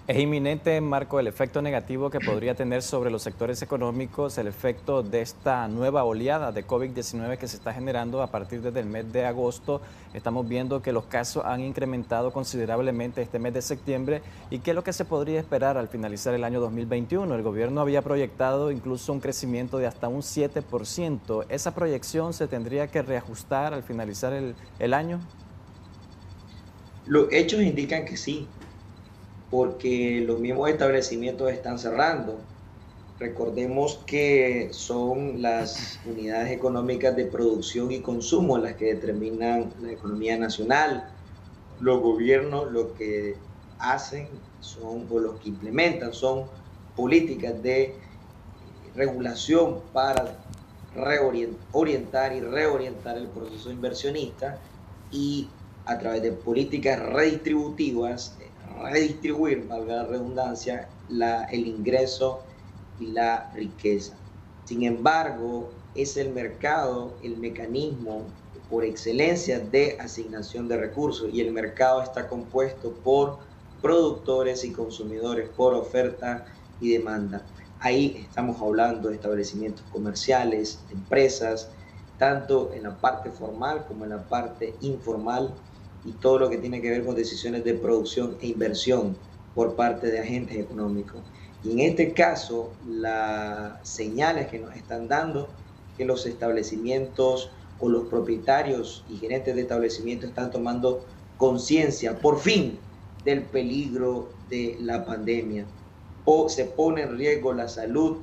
Es inminente, Marco, el efecto negativo que podría tener sobre los sectores económicos, el efecto de esta nueva oleada de COVID-19 que se está generando a partir desde el mes de agosto. Estamos viendo que los casos han incrementado considerablemente este mes de septiembre. ¿Y qué es lo que se podría esperar al finalizar el año 2021? El gobierno había proyectado incluso un crecimiento de hasta un 7%. ¿Esa proyección se tendría que reajustar al finalizar el año? Los hechos indican que sí, porque los mismos establecimientos están cerrando. Recordemos que son las unidades económicas de producción y consumo las que determinan la economía nacional. Los gobiernos lo que hacen o los que implementan son políticas de regulación para orientar y reorientar el proceso inversionista y a través de políticas redistributivas, redistribuir, valga la redundancia, el ingreso y la riqueza. Sin embargo, es el mercado el mecanismo por excelencia de asignación de recursos, y el mercado está compuesto por productores y consumidores, por oferta y demanda. Ahí estamos hablando de establecimientos comerciales, de empresas, tanto en la parte formal como en la parte informal, y todo lo que tiene que ver con decisiones de producción e inversión por parte de agentes económicos. Y en este caso, las señales que nos están dando que los establecimientos o los propietarios y gerentes de establecimientos están tomando conciencia, por fin, del peligro de la pandemia. O se pone en riesgo la salud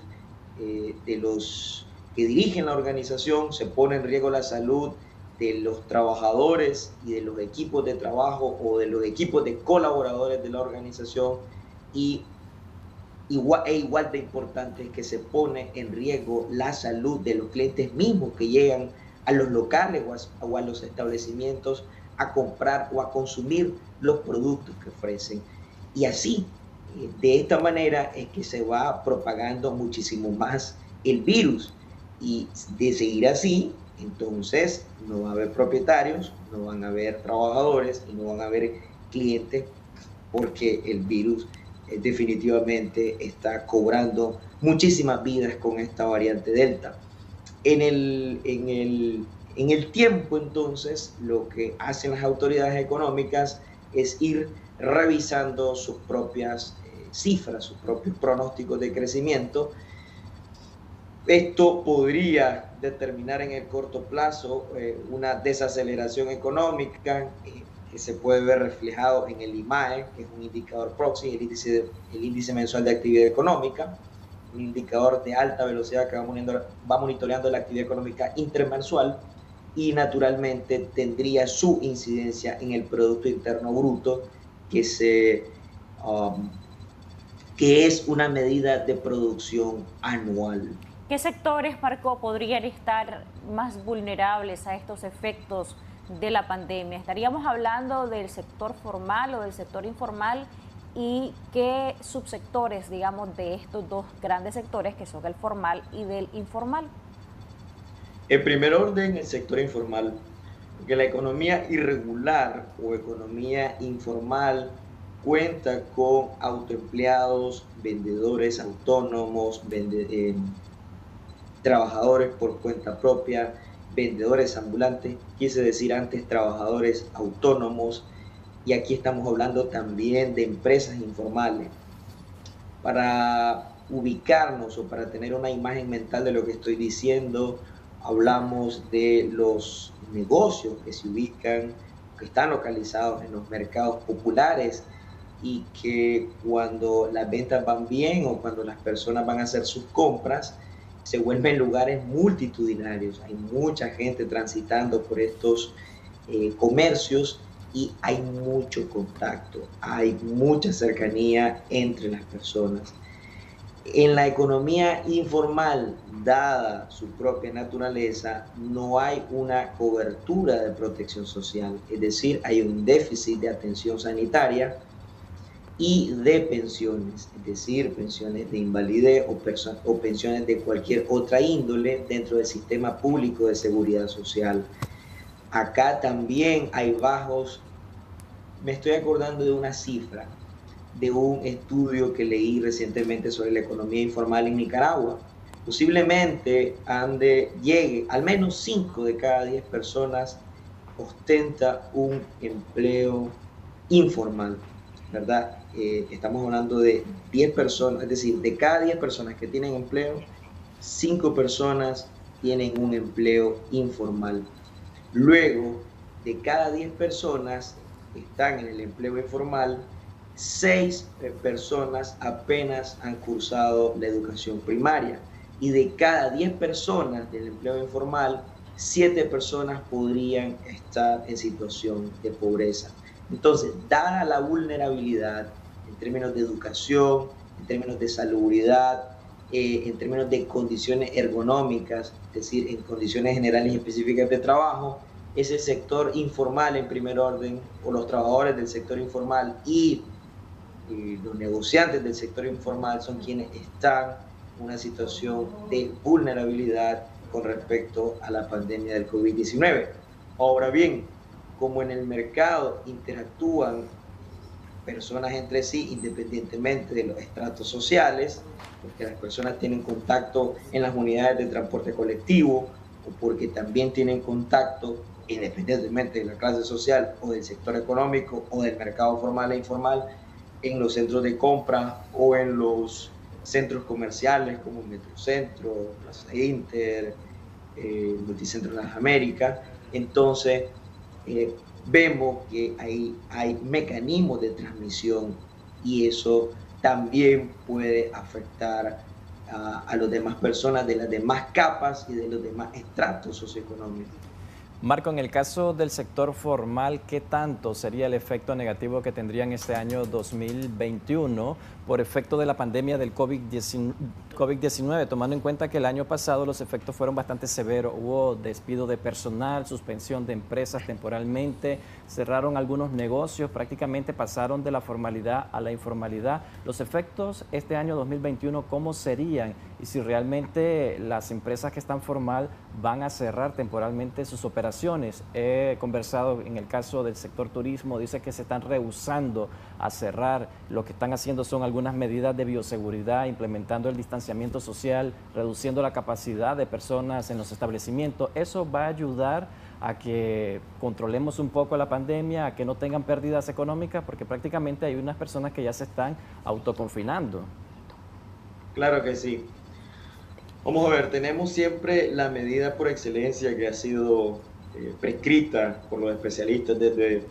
de los que dirigen la organización, se pone en riesgo la salud de los trabajadores y de los equipos de trabajo o de los equipos de colaboradores de la organización, y igual de importante es que se pone en riesgo la salud de los clientes mismos que llegan a los locales o a los establecimientos a comprar o a consumir los productos que ofrecen. Y así, de esta manera es que se va propagando muchísimo más el virus, y de seguir así, entonces no va a haber propietarios, no van a haber trabajadores y no van a haber clientes, porque el virus definitivamente está cobrando muchísimas vidas con esta variante Delta. En el tiempo, entonces, lo que hacen las autoridades económicas es ir revisando sus propias cifras, sus propios pronósticos de crecimiento. Esto podría determinar en el corto plazo una desaceleración económica que se puede ver reflejado en el IMAE, que es un indicador proxy, el índice mensual de actividad económica, un indicador de alta velocidad que va monitoreando la actividad económica intermensual, y naturalmente tendría su incidencia en el Producto Interno Bruto, que es una medida de producción anual. ¿Qué sectores, Marco, podrían estar más vulnerables a estos efectos de la pandemia? ¿Estaríamos hablando del sector formal o del sector informal? ¿Y qué subsectores, digamos, de estos dos grandes sectores, que son el formal y del informal? En primer orden, el sector informal, porque la economía irregular o economía informal cuenta con autoempleados, vendedores autónomos, trabajadores por cuenta propia, vendedores ambulantes, quise decir antes trabajadores autónomos, y aquí estamos hablando también de empresas informales. Para ubicarnos o para tener una imagen mental de lo que estoy diciendo, hablamos de los negocios que se ubican, que están localizados en los mercados populares, y que cuando las ventas van bien o cuando las personas van a hacer sus compras, se vuelven lugares multitudinarios. Hay mucha gente transitando por estos comercios, y hay mucho contacto, hay mucha cercanía entre las personas. En la economía informal, dada su propia naturaleza, no hay una cobertura de protección social, es decir, hay un déficit de atención sanitaria y de pensiones, es decir, pensiones de invalidez o pensiones de cualquier otra índole dentro del sistema público de seguridad social. Acá también hay bajos. Me estoy acordando de una cifra de un estudio que leí recientemente sobre la economía informal en Nicaragua. Posiblemente llegue al menos 5 de cada 10 personas ostenta un empleo informal, ¿verdad? Estamos hablando de 10 personas, es decir, de cada 10 personas que tienen empleo, 5 personas tienen un empleo informal. Luego, de cada 10 personas que están en el empleo informal, 6 personas apenas han cursado la educación primaria. Y de cada 10 personas del empleo informal, 7 personas podrían estar en situación de pobreza. Entonces, dada la vulnerabilidad en términos de educación, en términos de salubridad, en términos de condiciones ergonómicas, es decir, en condiciones generales y específicas de trabajo, ese sector informal en primer orden, o los trabajadores del sector informal y los negociantes del sector informal son quienes están en una situación de vulnerabilidad con respecto a la pandemia del COVID-19. Ahora bien, como en el mercado interactúan personas entre sí independientemente de los estratos sociales, porque las personas tienen contacto en las unidades de transporte colectivo o porque también tienen contacto independientemente de la clase social o del sector económico o del mercado formal e informal en los centros de compra o en los centros comerciales como Metrocentro, Plaza Inter, Multicentro Las Américas. Entonces, vemos que hay mecanismos de transmisión y eso también puede afectar a las demás personas de las demás capas y de los demás estratos socioeconómicos. Marco, en el caso del sector formal, ¿qué tanto sería el efecto negativo que tendría en este año 2021 por efecto de la pandemia del COVID-19, tomando en cuenta que el año pasado los efectos fueron bastante severos? Hubo despido de personal, suspensión de empresas temporalmente, cerraron algunos negocios, prácticamente pasaron de la formalidad a la informalidad. Los efectos este año 2021, ¿cómo serían? Y si realmente las empresas que están formal van a cerrar temporalmente sus operaciones. He conversado en el caso del sector turismo, dice que se están rehusando a cerrar. Lo que están haciendo son algunas medidas de bioseguridad, implementando el distanciamiento social, reduciendo la capacidad de personas en los establecimientos. Eso va a ayudar a que controlemos un poco la pandemia, a que no tengan pérdidas económicas, porque prácticamente hay unas personas que ya se están autoconfinando. Claro que sí. Vamos a ver, tenemos siempre la medida por excelencia que ha sido prescrita por los especialistas desde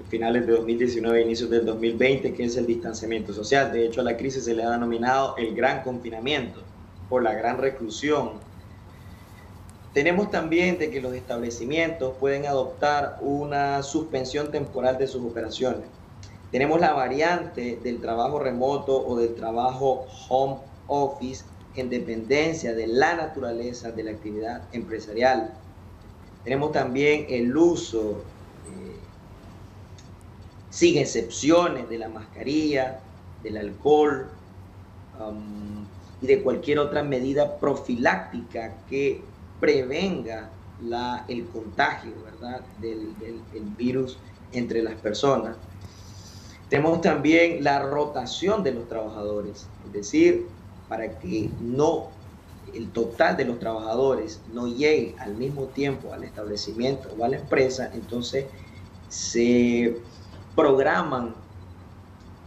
finales de 2019 e inicios del 2020, que es el distanciamiento social. De hecho, a la crisis se le ha denominado el gran confinamiento por la gran reclusión. Tenemos también de que los establecimientos pueden adoptar una suspensión temporal de sus operaciones. Tenemos la variante del trabajo remoto o del trabajo home office en dependencia de la naturaleza de la actividad empresarial. Tenemos también el uso, sin excepciones, de la mascarilla, del alcohol y de cualquier otra medida profiláctica que prevenga el contagio, ¿verdad?, del virus entre las personas. Tenemos también la rotación de los trabajadores, es decir, para que el total de los trabajadores no llegue al mismo tiempo al establecimiento o a la empresa, entonces se programan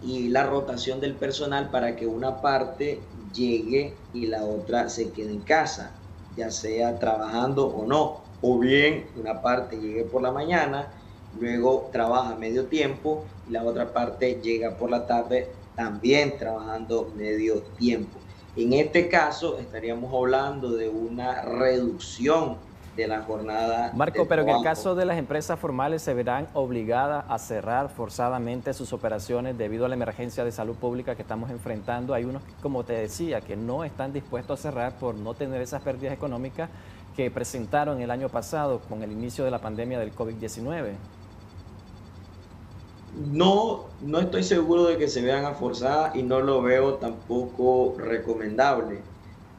y la rotación del personal para que una parte llegue y la otra se quede en casa, ya sea trabajando o no, o bien una parte llegue por la mañana, luego trabaja medio tiempo y la otra parte llega por la tarde también trabajando medio tiempo. En este caso estaríamos hablando de una reducción de la jornada. Marco, pero en el caso de las empresas formales se verán obligadas a cerrar forzadamente sus operaciones debido a la emergencia de salud pública que estamos enfrentando. Hay unos, como te decía, que no están dispuestos a cerrar por no tener esas pérdidas económicas que presentaron el año pasado con el inicio de la pandemia del COVID-19. No estoy seguro de que se vean a forzar y no lo veo tampoco recomendable,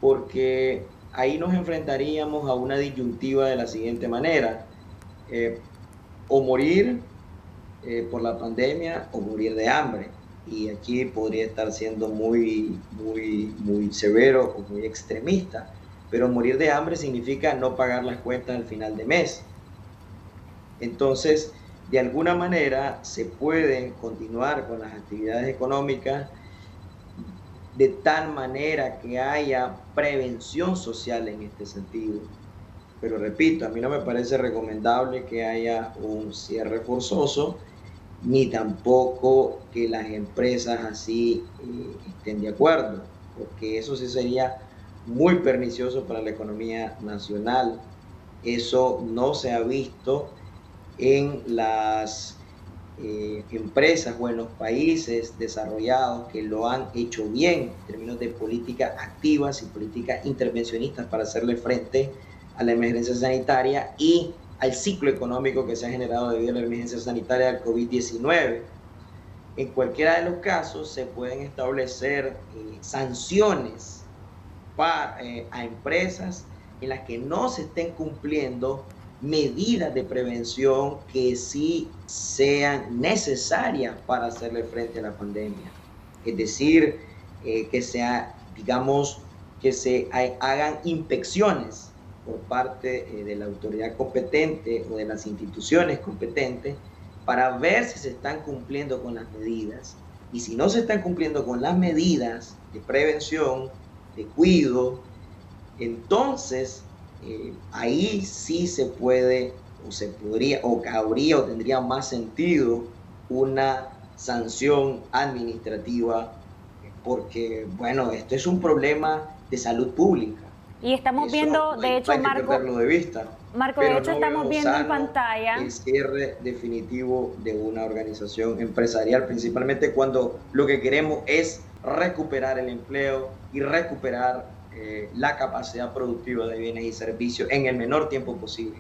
porque ahí nos enfrentaríamos a una disyuntiva de la siguiente manera: o morir por la pandemia o morir de hambre. Y aquí podría estar siendo muy severo o muy extremista, pero morir de hambre significa no pagar las cuentas al final de mes. Entonces, de alguna manera se pueden continuar con las actividades económicas de tal manera que haya prevención social en este sentido. Pero repito, a mí no me parece recomendable que haya un cierre forzoso, ni tampoco que las empresas así estén de acuerdo, porque eso sí sería muy pernicioso para la economía nacional. Eso no se ha visto en las empresas o en los países desarrollados que lo han hecho bien en términos de políticas activas y políticas intervencionistas para hacerle frente a la emergencia sanitaria y al ciclo económico que se ha generado debido a la emergencia sanitaria del COVID-19. En cualquiera de los casos se pueden establecer sanciones a empresas en las que no se estén cumpliendo medidas de prevención que sí sean necesarias para hacerle frente a la pandemia. Es decir, que se hagan inspecciones por parte de la autoridad competente o de las instituciones competentes para ver si se están cumpliendo con las medidas. Y si no se están cumpliendo con las medidas de prevención, de cuidado, entonces ahí sí se puede o se podría o cabría o tendría más sentido una sanción administrativa, porque bueno, esto es un problema de salud pública. Y estamos viendo, de hecho, Marco, de hecho estamos viendo en pantalla el cierre definitivo de una organización empresarial, principalmente cuando lo que queremos es recuperar el empleo y recuperar la capacidad productiva de bienes y servicios en el menor tiempo posible.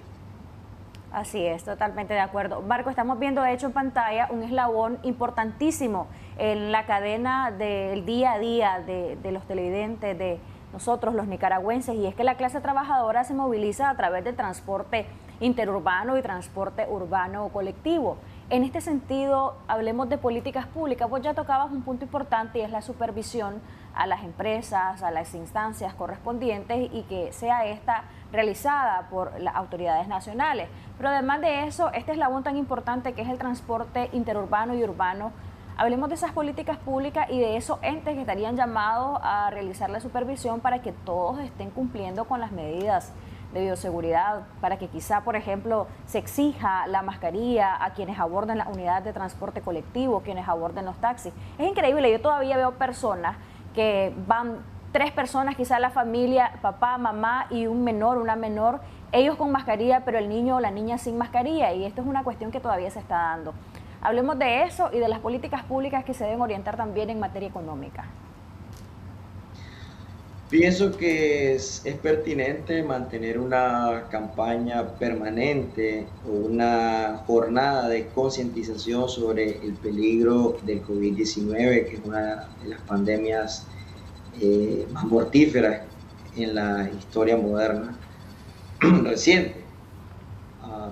Así es, totalmente de acuerdo. Marco, estamos viendo de hecho en pantalla un eslabón importantísimo en la cadena del día a día de los televidentes, de nosotros los nicaragüenses, y es que la clase trabajadora se moviliza a través del transporte interurbano y transporte urbano colectivo. En este sentido, hablemos de políticas públicas. Vos ya tocabas un punto importante y es la supervisión a las empresas, a las instancias correspondientes y que sea esta realizada por las autoridades nacionales. Pero además de eso, este eslabón tan importante que es el transporte interurbano y urbano, hablemos de esas políticas públicas y de esos entes que estarían llamados a realizar la supervisión para que todos estén cumpliendo con las medidas de bioseguridad, para que quizá, por ejemplo, se exija la mascarilla a quienes aborden las unidades de transporte colectivo, quienes aborden los taxis. Es increíble, yo todavía veo personas que van 3 personas, quizá la familia, papá, mamá y un menor, una menor, ellos con mascarilla, pero el niño o la niña sin mascarilla, y esto es una cuestión que todavía se está dando. Hablemos de eso y de las políticas públicas que se deben orientar también en materia económica. Pienso que es pertinente mantener una campaña permanente o una jornada de concientización sobre el peligro del COVID-19, que es una de las pandemias más mortíferas en la historia moderna reciente.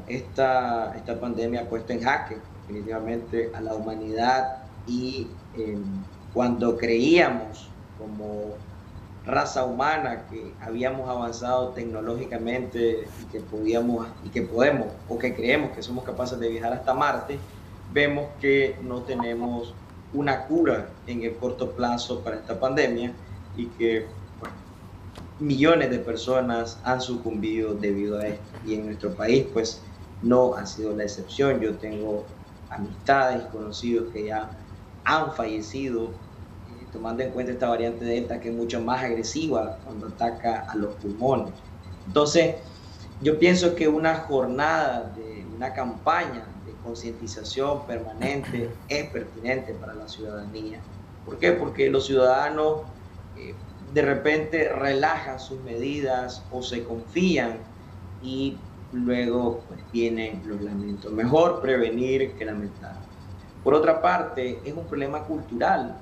Esta pandemia ha puesto en jaque definitivamente a la humanidad y cuando creíamos como raza humana que habíamos avanzado tecnológicamente y que podemos o que creemos que somos capaces de viajar hasta Marte, vemos que no tenemos una cura en el corto plazo para esta pandemia y que millones de personas han sucumbido debido a esto, y en nuestro país pues no ha sido la excepción. Yo tengo amistades y conocidos que ya han fallecido tomando en cuenta esta variante Delta, que es mucho más agresiva cuando ataca a los pulmones. Entonces, yo pienso que una jornada, una campaña de concientización permanente es pertinente para la ciudadanía. ¿Por qué? Porque los ciudadanos de repente relajan sus medidas o se confían y luego pues, vienen los lamentos. Mejor prevenir que lamentar. Por otra parte, es un problema cultural.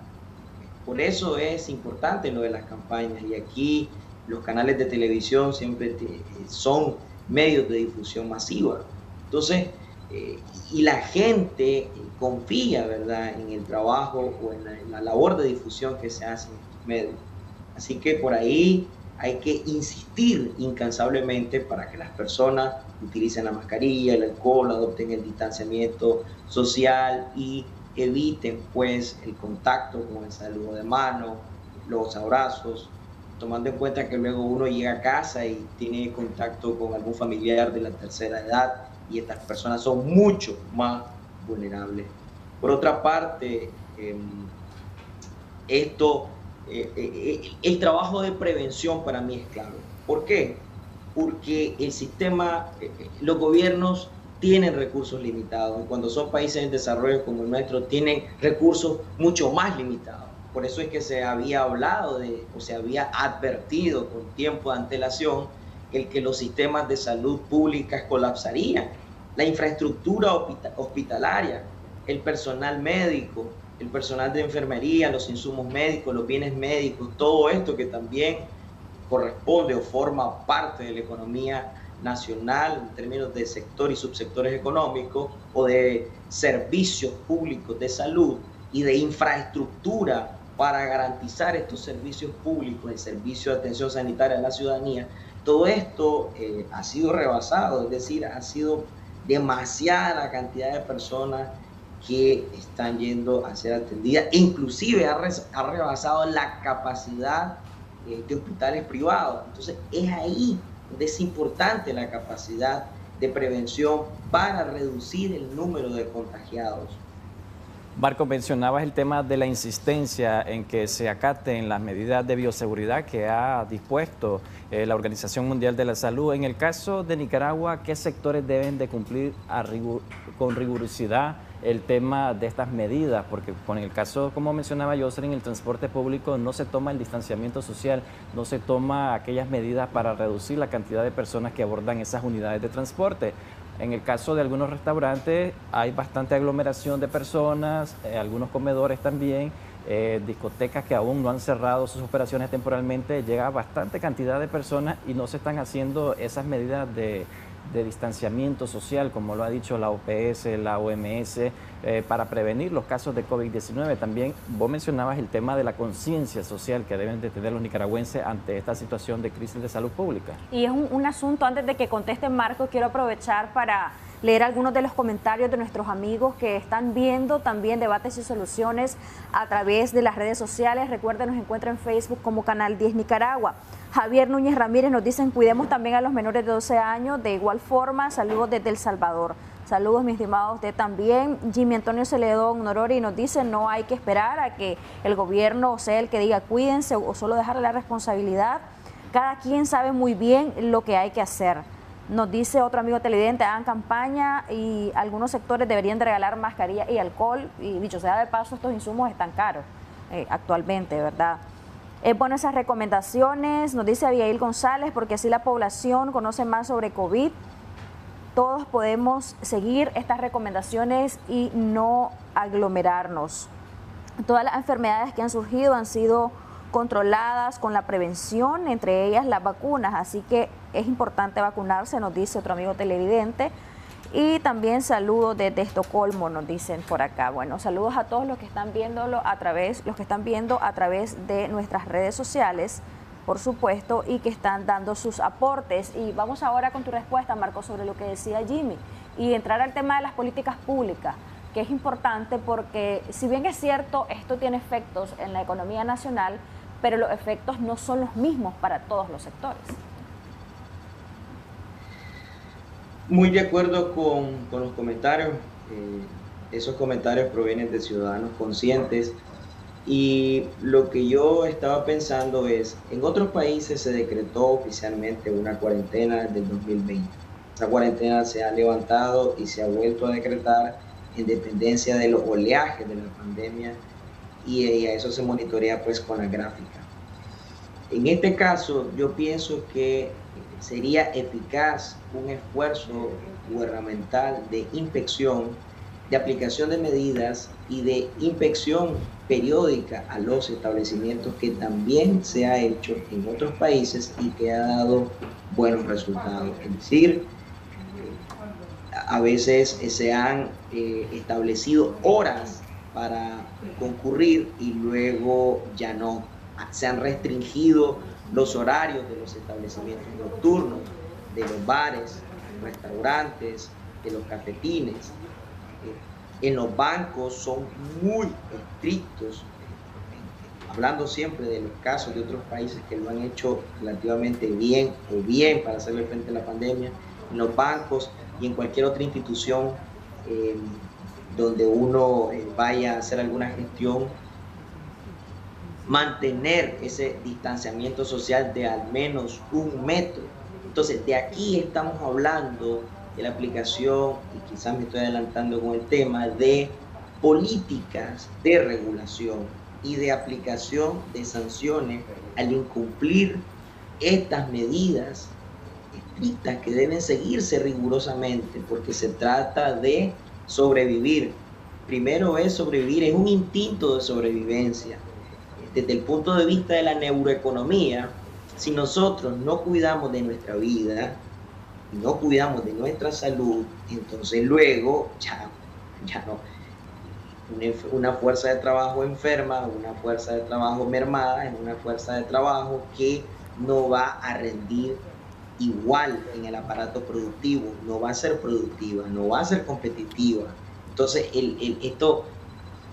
Por eso es importante lo de las campañas, y aquí los canales de televisión siempre son medios de difusión masiva. Entonces, y la gente confía, ¿verdad?, en el trabajo o en la labor de difusión que se hace en estos medios. Así que por ahí hay que insistir incansablemente para que las personas utilicen la mascarilla, el alcohol, adopten el distanciamiento social y eviten pues el contacto con el saludo de mano, los abrazos, tomando en cuenta que luego uno llega a casa y tiene contacto con algún familiar de la tercera edad y estas personas son mucho más vulnerables. Por otra parte, el trabajo de prevención para mí es clave. ¿Por qué? Porque el sistema, los gobiernos tienen recursos limitados, y cuando son países en desarrollo como el nuestro, tienen recursos mucho más limitados. Por eso es que se había hablado o se había advertido con tiempo de antelación el que los sistemas de salud públicas colapsarían. La infraestructura hospitalaria, el personal médico, el personal de enfermería, los insumos médicos, los bienes médicos, todo esto que también corresponde o forma parte de la economía nacional en términos de sector y subsectores económicos o de servicios públicos de salud y de infraestructura para garantizar estos servicios públicos, el servicio de atención sanitaria a la ciudadanía. Todo esto ha sido rebasado, es decir, ha sido demasiada la cantidad de personas que están yendo a ser atendidas, e inclusive ha rebasado la capacidad de hospitales privados. Entonces es ahí donde es importante la capacidad de prevención para reducir el número de contagiados. Marco, mencionabas el tema de la insistencia en que se acaten las medidas de bioseguridad que ha dispuesto la Organización Mundial de la Salud. En el caso de Nicaragua, ¿qué sectores deben de cumplir con rigurosidad el tema de estas medidas? Porque con el caso, como mencionaba Jocelyn, el transporte público no se toma el distanciamiento social, no se toma aquellas medidas para reducir la cantidad de personas que abordan esas unidades de transporte. En el caso de algunos restaurantes hay bastante aglomeración de personas, algunos comedores también, discotecas que aún no han cerrado sus operaciones temporalmente, llega bastante cantidad de personas y no se están haciendo esas medidas de distanciamiento social, como lo ha dicho la OPS, la OMS, para prevenir los casos de COVID-19. También vos mencionabas el tema de la conciencia social que deben de tener los nicaragüenses ante esta situación de crisis de salud pública. Y es un asunto, antes de que conteste Marco, quiero aprovechar para leer algunos de los comentarios de nuestros amigos que están viendo también Debates y Soluciones a través de las redes sociales. Recuerden, nos encuentra en Facebook como Canal 10 Nicaragua. Javier Núñez Ramírez nos dicen, cuidemos también a los menores de 12 años. De igual forma, saludos desde El Salvador. Saludos, mis estimados, usted también. Jimmy Antonio Celedón Norori nos dice, no hay que esperar a que el gobierno sea el que diga cuídense o solo dejarle la responsabilidad. Cada quien sabe muy bien lo que hay que hacer. Nos dice otro amigo televidente, hagan campaña y algunos sectores deberían de regalar mascarilla y alcohol. Y dicho sea de paso, estos insumos están caros actualmente, ¿verdad? Bueno, esas recomendaciones, nos dice Abigail González, porque así la población conoce más sobre COVID. Todos podemos seguir estas recomendaciones y no aglomerarnos. Todas las enfermedades que han surgido han sido controladas con la prevención, entre ellas las vacunas, así que es importante vacunarse, nos dice otro amigo televidente. Y también saludos desde Estocolmo, nos dicen por acá. Bueno, saludos a todos los que están viéndolo a través de nuestras redes sociales, por supuesto, y que están dando sus aportes. Y vamos ahora con tu respuesta, Marco, sobre lo que decía Jimmy, y entrar al tema de las políticas públicas, que es importante porque, si bien es cierto, esto tiene efectos en la economía nacional, pero los efectos no son los mismos para todos los sectores. Muy de acuerdo con los comentarios. Esos comentarios provienen de ciudadanos conscientes. Y lo que yo estaba pensando es, en otros países se decretó oficialmente una cuarentena desde el 2020. Esa cuarentena se ha levantado y se ha vuelto a decretar en dependencia de los oleajes de la pandemia, y a eso se monitorea pues con la gráfica. En este caso, yo pienso que sería eficaz un esfuerzo gubernamental de inspección, de aplicación de medidas y de inspección periódica a los establecimientos, que también se ha hecho en otros países y que ha dado buenos resultados. Es decir, a veces se han establecido horas para concurrir y luego ya no. Se han restringido los horarios de los establecimientos nocturnos, de los bares, restaurantes, de los cafetines. En los bancos son muy estrictos, hablando siempre de los casos de otros países que lo han hecho relativamente bien o bien para hacerle frente a la pandemia. En los bancos y en cualquier otra institución donde uno vaya a hacer alguna gestión, mantener ese distanciamiento social de al menos 1 metro. Entonces, de aquí estamos hablando de la aplicación, y quizás me estoy adelantando con el tema, de políticas de regulación y de aplicación de sanciones al incumplir estas medidas estrictas que deben seguirse rigurosamente, porque se trata de sobrevivir. Primero es sobrevivir, es un instinto de sobrevivencia. Desde el punto de vista de la neuroeconomía, si nosotros no cuidamos de nuestra vida, no cuidamos de nuestra salud, entonces luego ya no. Una fuerza de trabajo enferma, una fuerza de trabajo mermada, es una fuerza de trabajo que no va a rendir igual en el aparato productivo, no va a ser productiva, no va a ser competitiva. Entonces, esto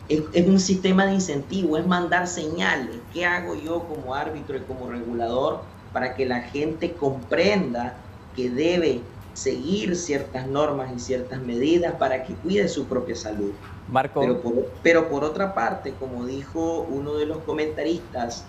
es un sistema de incentivo, es mandar señales. ¿Qué hago yo como árbitro y como regulador para que la gente comprenda que debe seguir ciertas normas y ciertas medidas para que cuide su propia salud? Marco. Pero por otra parte, como dijo uno de los comentaristas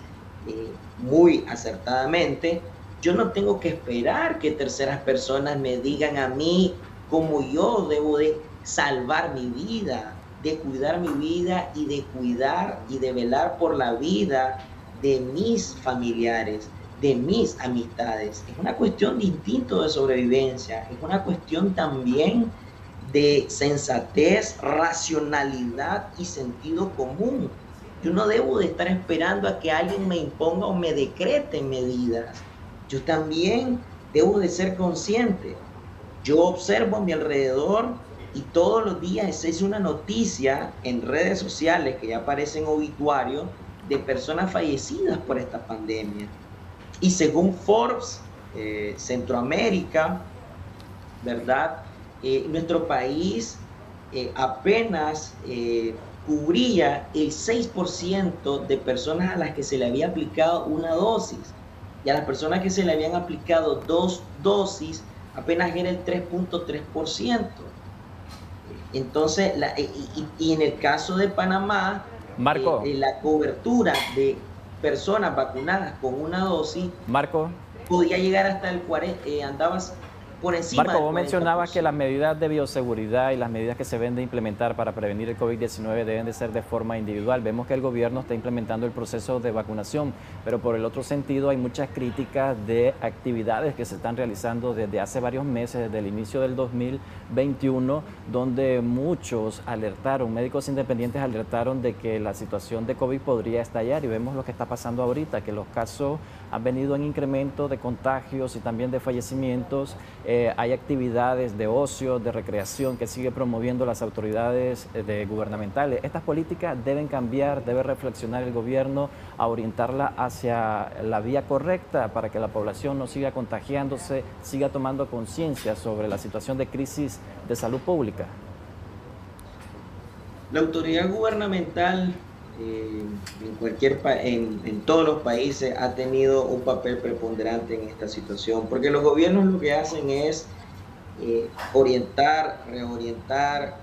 muy acertadamente, yo no tengo que esperar que terceras personas me digan a mí cómo yo debo de salvar mi vida, de cuidar mi vida y de cuidar y de velar por la vida de mis familiares, de mis amistades. Es una cuestión de instinto de sobrevivencia, es una cuestión también de sensatez, racionalidad y sentido común. Yo no debo de estar esperando a que alguien me imponga o me decrete medidas. Yo también debo de ser consciente. Yo observo a mi alrededor y todos los días es una noticia en redes sociales que ya aparecen obituarios de personas fallecidas por esta pandemia. Y según Forbes, Centroamérica, ¿verdad? Nuestro país apenas cubría el 6% de personas a las que se le había aplicado una dosis. Y a las personas que se le habían aplicado 2 dosis, apenas era el 3.3%. Entonces, y en el caso de Panamá, Marco, la cobertura de personas vacunadas con una dosis, Marco, podía llegar hasta el 40%, andabas por encima. Marco, vos mencionabas que las medidas de bioseguridad y las medidas que se deben de implementar para prevenir el COVID-19 deben de ser de forma individual. Vemos que el gobierno está implementando el proceso de vacunación, pero por el otro sentido hay muchas críticas de actividades que se están realizando desde hace varios meses, desde el inicio del 2021, donde muchos alertaron, médicos independientes alertaron de que la situación de COVID podría estallar, y vemos lo que está pasando ahorita, que los casos han venido en incremento de contagios y también de fallecimientos. Hay actividades de ocio, de recreación que sigue promoviendo las autoridades gubernamentales. Estas políticas deben cambiar, debe reflexionar el gobierno a orientarla hacia la vía correcta para que la población no siga contagiándose, siga tomando conciencia sobre la situación de crisis de salud pública. La autoridad gubernamental en todos los países ha tenido un papel preponderante en esta situación, porque los gobiernos lo que hacen es orientar, reorientar,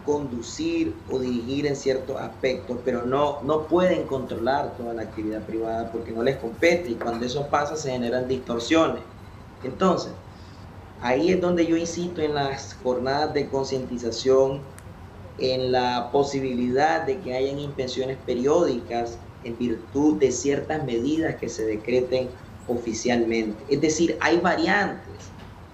conducir o dirigir en ciertos aspectos, pero no pueden controlar toda la actividad privada porque no les compete, y cuando eso pasa se generan distorsiones. Entonces, ahí es donde yo insisto en las jornadas de concientización, en la posibilidad de que hayan inspecciones periódicas en virtud de ciertas medidas que se decreten oficialmente. Es decir, hay variantes,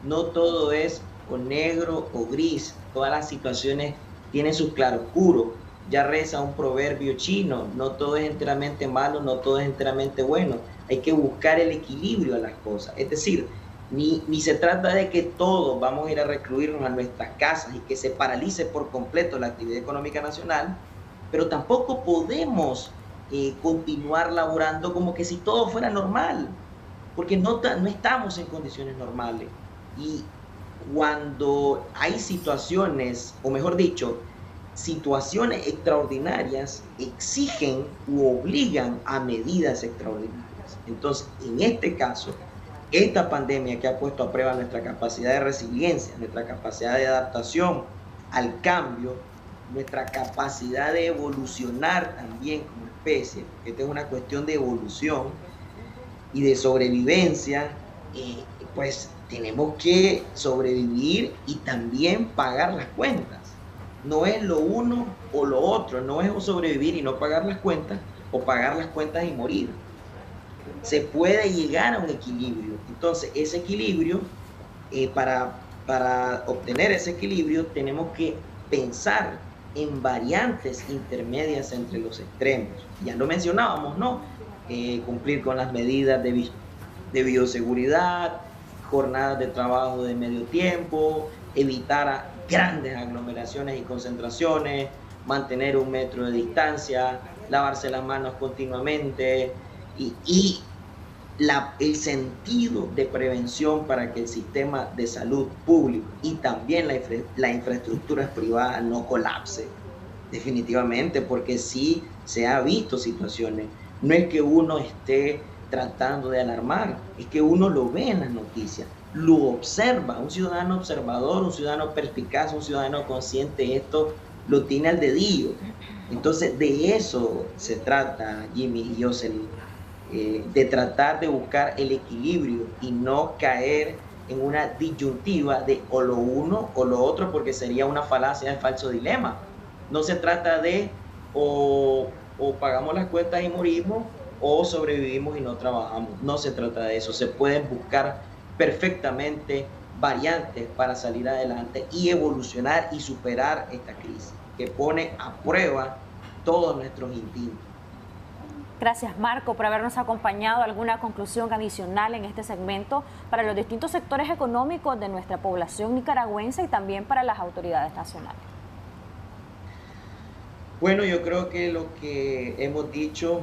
no todo es o negro o gris, todas las situaciones tienen sus claroscuros. Ya reza un proverbio chino, no todo es enteramente malo, no todo es enteramente bueno, hay que buscar el equilibrio a las cosas. Es decir, ni se trata de que todos vamos a ir a recluirnos a nuestras casas y que se paralice por completo la actividad económica nacional, pero tampoco podemos continuar laborando como que si todo fuera normal, porque no estamos en condiciones normales. Y cuando hay situaciones, o mejor dicho, situaciones extraordinarias exigen u obligan a medidas extraordinarias. Entonces, en este caso, esta pandemia que ha puesto a prueba nuestra capacidad de resiliencia, nuestra capacidad de adaptación al cambio, nuestra capacidad de evolucionar también como especie, porque esta es una cuestión de evolución y de sobrevivencia, pues tenemos que sobrevivir y también pagar las cuentas. No es lo uno o lo otro, no es sobrevivir y no pagar las cuentas o pagar las cuentas y morir. Se puede llegar a un equilibrio. Entonces, ese equilibrio, para obtener ese equilibrio, tenemos que pensar en variantes intermedias entre los extremos. Ya lo mencionábamos, ¿no? Cumplir con las medidas de bioseguridad, jornadas de trabajo de medio tiempo, evitar grandes aglomeraciones y concentraciones, mantener 1 metro de distancia, lavarse las manos continuamente y el sentido de prevención para que el sistema de salud público y también la infraestructura privada no colapse definitivamente, porque sí se ha visto situaciones. No es que uno esté tratando de alarmar, es que uno lo ve en las noticias, lo observa. Un ciudadano observador, un ciudadano perspicaz, un ciudadano consciente, esto lo tiene al dedillo. Entonces de eso se trata, Jimmy y Jocelyn, de tratar de buscar el equilibrio y no caer en una disyuntiva de o lo uno o lo otro, porque sería una falacia de falso dilema. No se trata de o pagamos las cuentas y morimos, o sobrevivimos y no trabajamos. No se trata de eso. Se pueden buscar perfectamente variantes para salir adelante y evolucionar y superar esta crisis que pone a prueba todos nuestros instintos. Gracias, Marco, por habernos acompañado. ¿Alguna conclusión adicional en este segmento para los distintos sectores económicos de nuestra población nicaragüense y también para las autoridades nacionales? Bueno, yo creo que lo que hemos dicho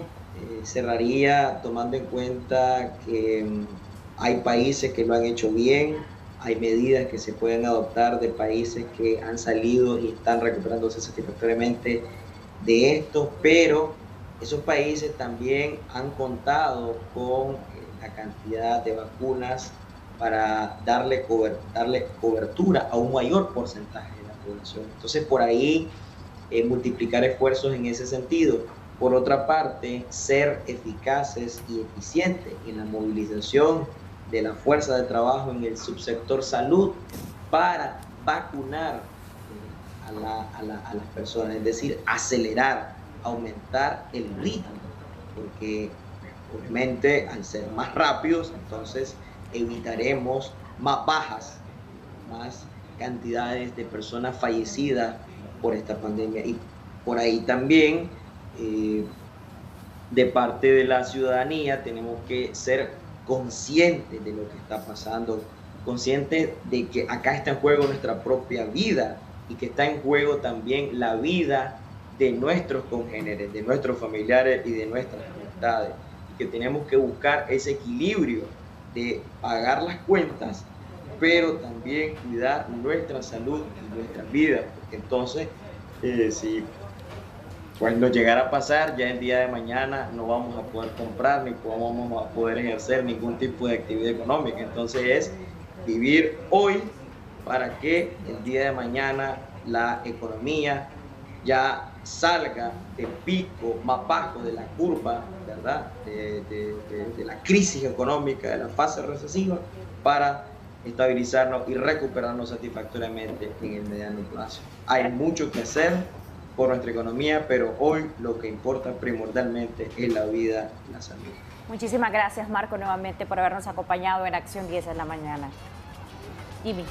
cerraría tomando en cuenta que hay países que lo han hecho bien, hay medidas que se pueden adoptar de países que han salido y están recuperándose satisfactoriamente de esto, pero esos países también han contado con la cantidad de vacunas para darle cobertura a un mayor porcentaje de la población. Entonces, por ahí multiplicar esfuerzos en ese sentido. Por otra parte, ser eficaces y eficientes en la movilización de la fuerza de trabajo en el subsector salud para vacunar a las personas, es decir, acelerar, aumentar el ritmo, porque obviamente al ser más rápidos, entonces evitaremos más bajas, más cantidades de personas fallecidas por esta pandemia. Y por ahí también de parte de la ciudadanía tenemos que ser conscientes de lo que está pasando, conscientes de que acá está en juego nuestra propia vida y que está en juego también la vida de nuestros congéneres, de nuestros familiares y de nuestras amistades, y que tenemos que buscar ese equilibrio de pagar las cuentas, pero también cuidar nuestra salud y nuestras vidas, porque entonces si pues nos llegara a pasar, ya el día de mañana no vamos a poder comprar ni vamos a poder ejercer ningún tipo de actividad económica. Entonces es vivir hoy para que el día de mañana la economía ya salga del pico más bajo de la curva, ¿verdad? De la crisis económica, de la fase recesiva, para estabilizarnos y recuperarnos satisfactoriamente en el mediano plazo. Hay mucho que hacer por nuestra economía, pero hoy lo que importa primordialmente es la vida y la salud. Muchísimas gracias, Marco, nuevamente por habernos acompañado en Acción 10 en la mañana. Jimmy.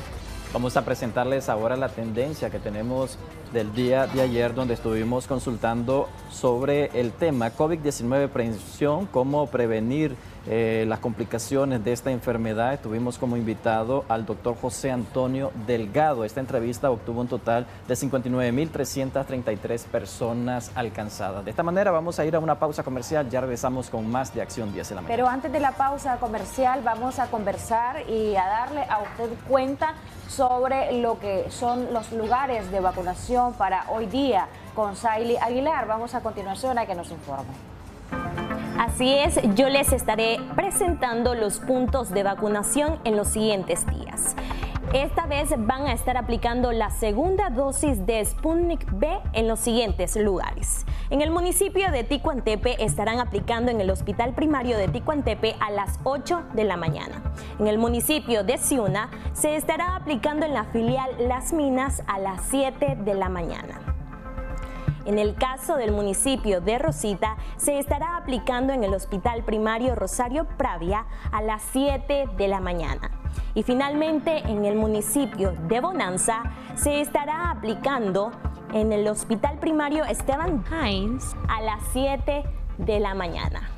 Vamos a presentarles ahora la tendencia que tenemos del día de ayer, donde estuvimos consultando sobre el tema COVID-19 prevención, cómo prevenir las complicaciones de esta enfermedad. Tuvimos como invitado al doctor José Antonio Delgado. Esta entrevista obtuvo un total de 59.333 personas alcanzadas. De esta manera vamos a ir a una pausa comercial. Ya regresamos con más de Acción 10 en la mañana. Pero antes de la pausa comercial vamos a conversar y a darle a usted cuenta sobre lo que son los lugares de vacunación para hoy día. Con Saily Aguilar vamos a continuación a que nos informe. Así es, yo les estaré presentando los puntos de vacunación en los siguientes días. Esta vez van a estar aplicando la segunda dosis de Sputnik V en los siguientes lugares. En el municipio de Ticuantepe estarán aplicando en el Hospital Primario de Ticuantepe a las 8 de la mañana. En el municipio de Ciuna se estará aplicando en la filial Las Minas a las 7 de la mañana. En el caso del municipio de Rosita, se estará aplicando en el Hospital Primario Rosario Pravia a las 7 de la mañana. Y finalmente, en el municipio de Bonanza, se estará aplicando en el Hospital Primario Esteban Hines a las 7 de la mañana.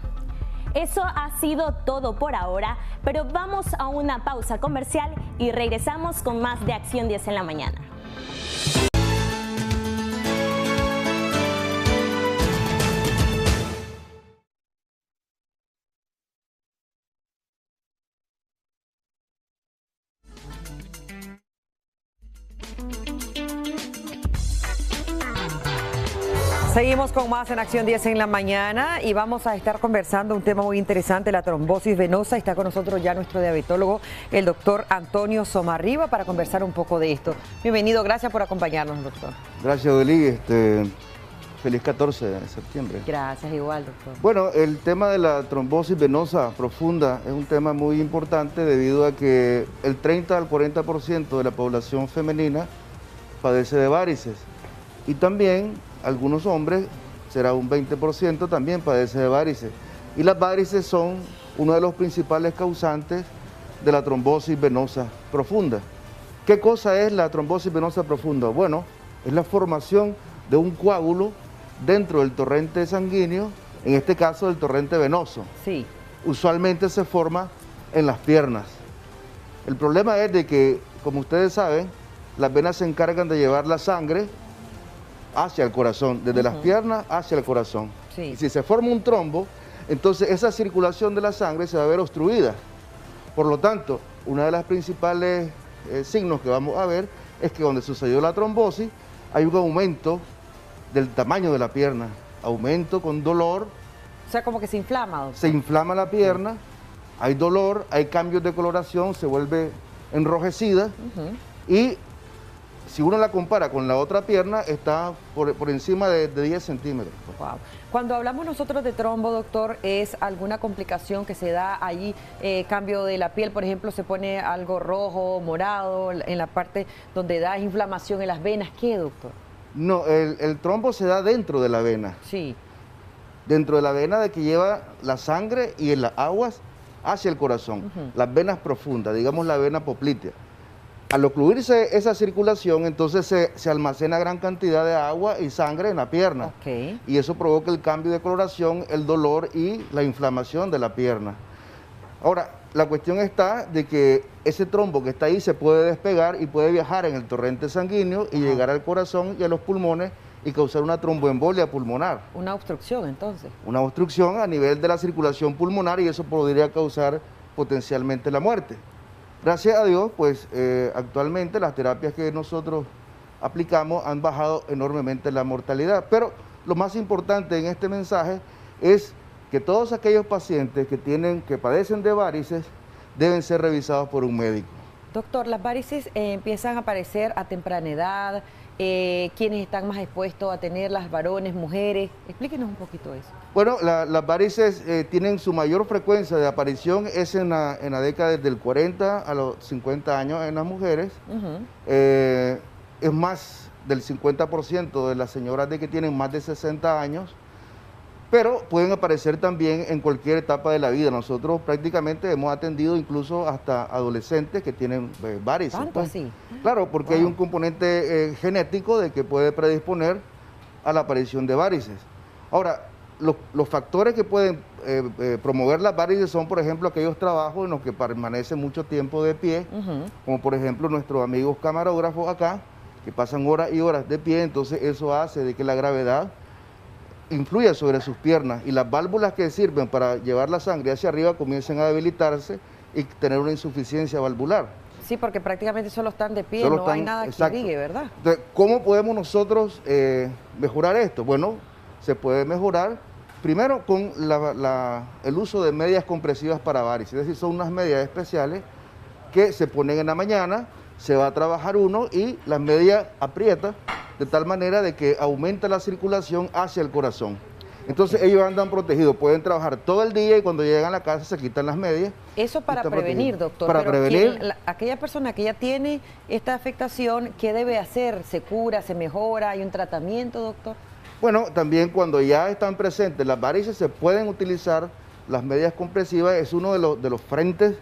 Eso ha sido todo por ahora, pero vamos a una pausa comercial y regresamos con más de Acción 10 en la mañana. Seguimos con más en Acción 10 en la mañana y vamos a estar conversando un tema muy interesante, la trombosis venosa. Está con nosotros ya nuestro diabetólogo, el doctor Antonio Somarriba, para conversar un poco de esto. Bienvenido, gracias por acompañarnos, doctor. Gracias, Odeli. Feliz 14 de septiembre. Gracias, igual, doctor. Bueno, el tema de la trombosis venosa profunda es un tema muy importante debido a que el 30 al 40% de la población femenina padece de varices y también algunos hombres, será un 20%, también padece de varices. Y las varices son uno de los principales causantes de la trombosis venosa profunda. ¿Qué cosa es la trombosis venosa profunda? Bueno, es la formación de un coágulo dentro del torrente sanguíneo, en este caso del torrente venoso. Sí. Usualmente se forma en las piernas. El problema es de que, como ustedes saben, las venas se encargan de llevar la sangre hacia el corazón, desde las piernas hacia el corazón. Sí. Y si se forma un trombo, entonces esa circulación de la sangre se va a ver obstruida. Por lo tanto, uno de los principales signos que vamos a ver es que donde sucedió la trombosis hay un aumento del tamaño de la pierna, aumento con dolor. O sea, como que se inflama, doctor. Se inflama la pierna, hay dolor, hay cambios de coloración, se vuelve enrojecida y si uno la compara con la otra pierna, está por encima de 10 centímetros. Wow. Cuando hablamos nosotros de trombo, doctor, ¿es alguna complicación que se da allí? Cambio de la piel, por ejemplo, se pone algo rojo, morado, en la parte donde da inflamación en las venas. ¿Qué, doctor? No, el trombo se da dentro de la vena. Sí. Dentro de la vena de que lleva la sangre y en las aguas hacia el corazón. Las venas profundas, digamos la vena poplitea. Al ocluirse esa circulación, entonces se almacena gran cantidad de agua y sangre en la pierna. Okay. Y eso provoca el cambio de coloración, el dolor y la inflamación de la pierna. Ahora, la cuestión está de que ese trombo que está ahí se puede despegar y puede viajar en el torrente sanguíneo y llegar al corazón y a los pulmones y causar una tromboembolia pulmonar. Una obstrucción, entonces. Una obstrucción a nivel de la circulación pulmonar y eso podría causar potencialmente la muerte. Gracias a Dios, pues actualmente las terapias que nosotros aplicamos han bajado enormemente la mortalidad. Pero lo más importante en este mensaje es que todos aquellos pacientes que padecen de varices deben ser revisados por un médico. Doctor, las varices empiezan a aparecer a temprana edad. ¿Quiénes están más expuestos a tenerlas? ¿Varones, mujeres? Explíquenos un poquito eso. Bueno, las varices tienen su mayor frecuencia de aparición es en la década del 40 a los 50 años en las mujeres. Es más del 50% de las señoras que tienen más de 60 años, pero pueden aparecer también en cualquier etapa de la vida. Nosotros prácticamente hemos atendido incluso hasta adolescentes que tienen varices. ¿Tanto así? Claro, porque hay un componente genético de que puede predisponer a la aparición de varices. Ahora, los factores que pueden promover las varices son, por ejemplo, aquellos trabajos en los que permanecen mucho tiempo de pie, como por ejemplo nuestros amigos camarógrafos acá, que pasan horas y horas de pie, entonces eso hace de que la gravedad influya sobre sus piernas y las válvulas que sirven para llevar la sangre hacia arriba comiencen a debilitarse y tener una insuficiencia valvular. Sí, porque prácticamente solo están de pie, no hay nada que irrigue, ¿verdad? Entonces, ¿cómo podemos nosotros mejorar esto? Bueno, se puede mejorar primero con el uso de medias compresivas para varices, es decir, son unas medias especiales que se ponen en la mañana se va a trabajar uno y las medias aprieta de tal manera de que aumenta la circulación hacia el corazón. Entonces ellos andan protegidos, pueden trabajar todo el día y cuando llegan a la casa se quitan las medias. Eso para prevenir, doctor. Para prevenir. Aquella persona que ya tiene esta afectación, ¿qué debe hacer? ¿Se cura, se mejora? ¿Hay un tratamiento, doctor? Bueno, también cuando ya están presentes las varices se pueden utilizar las medias compresivas, es uno de los frentes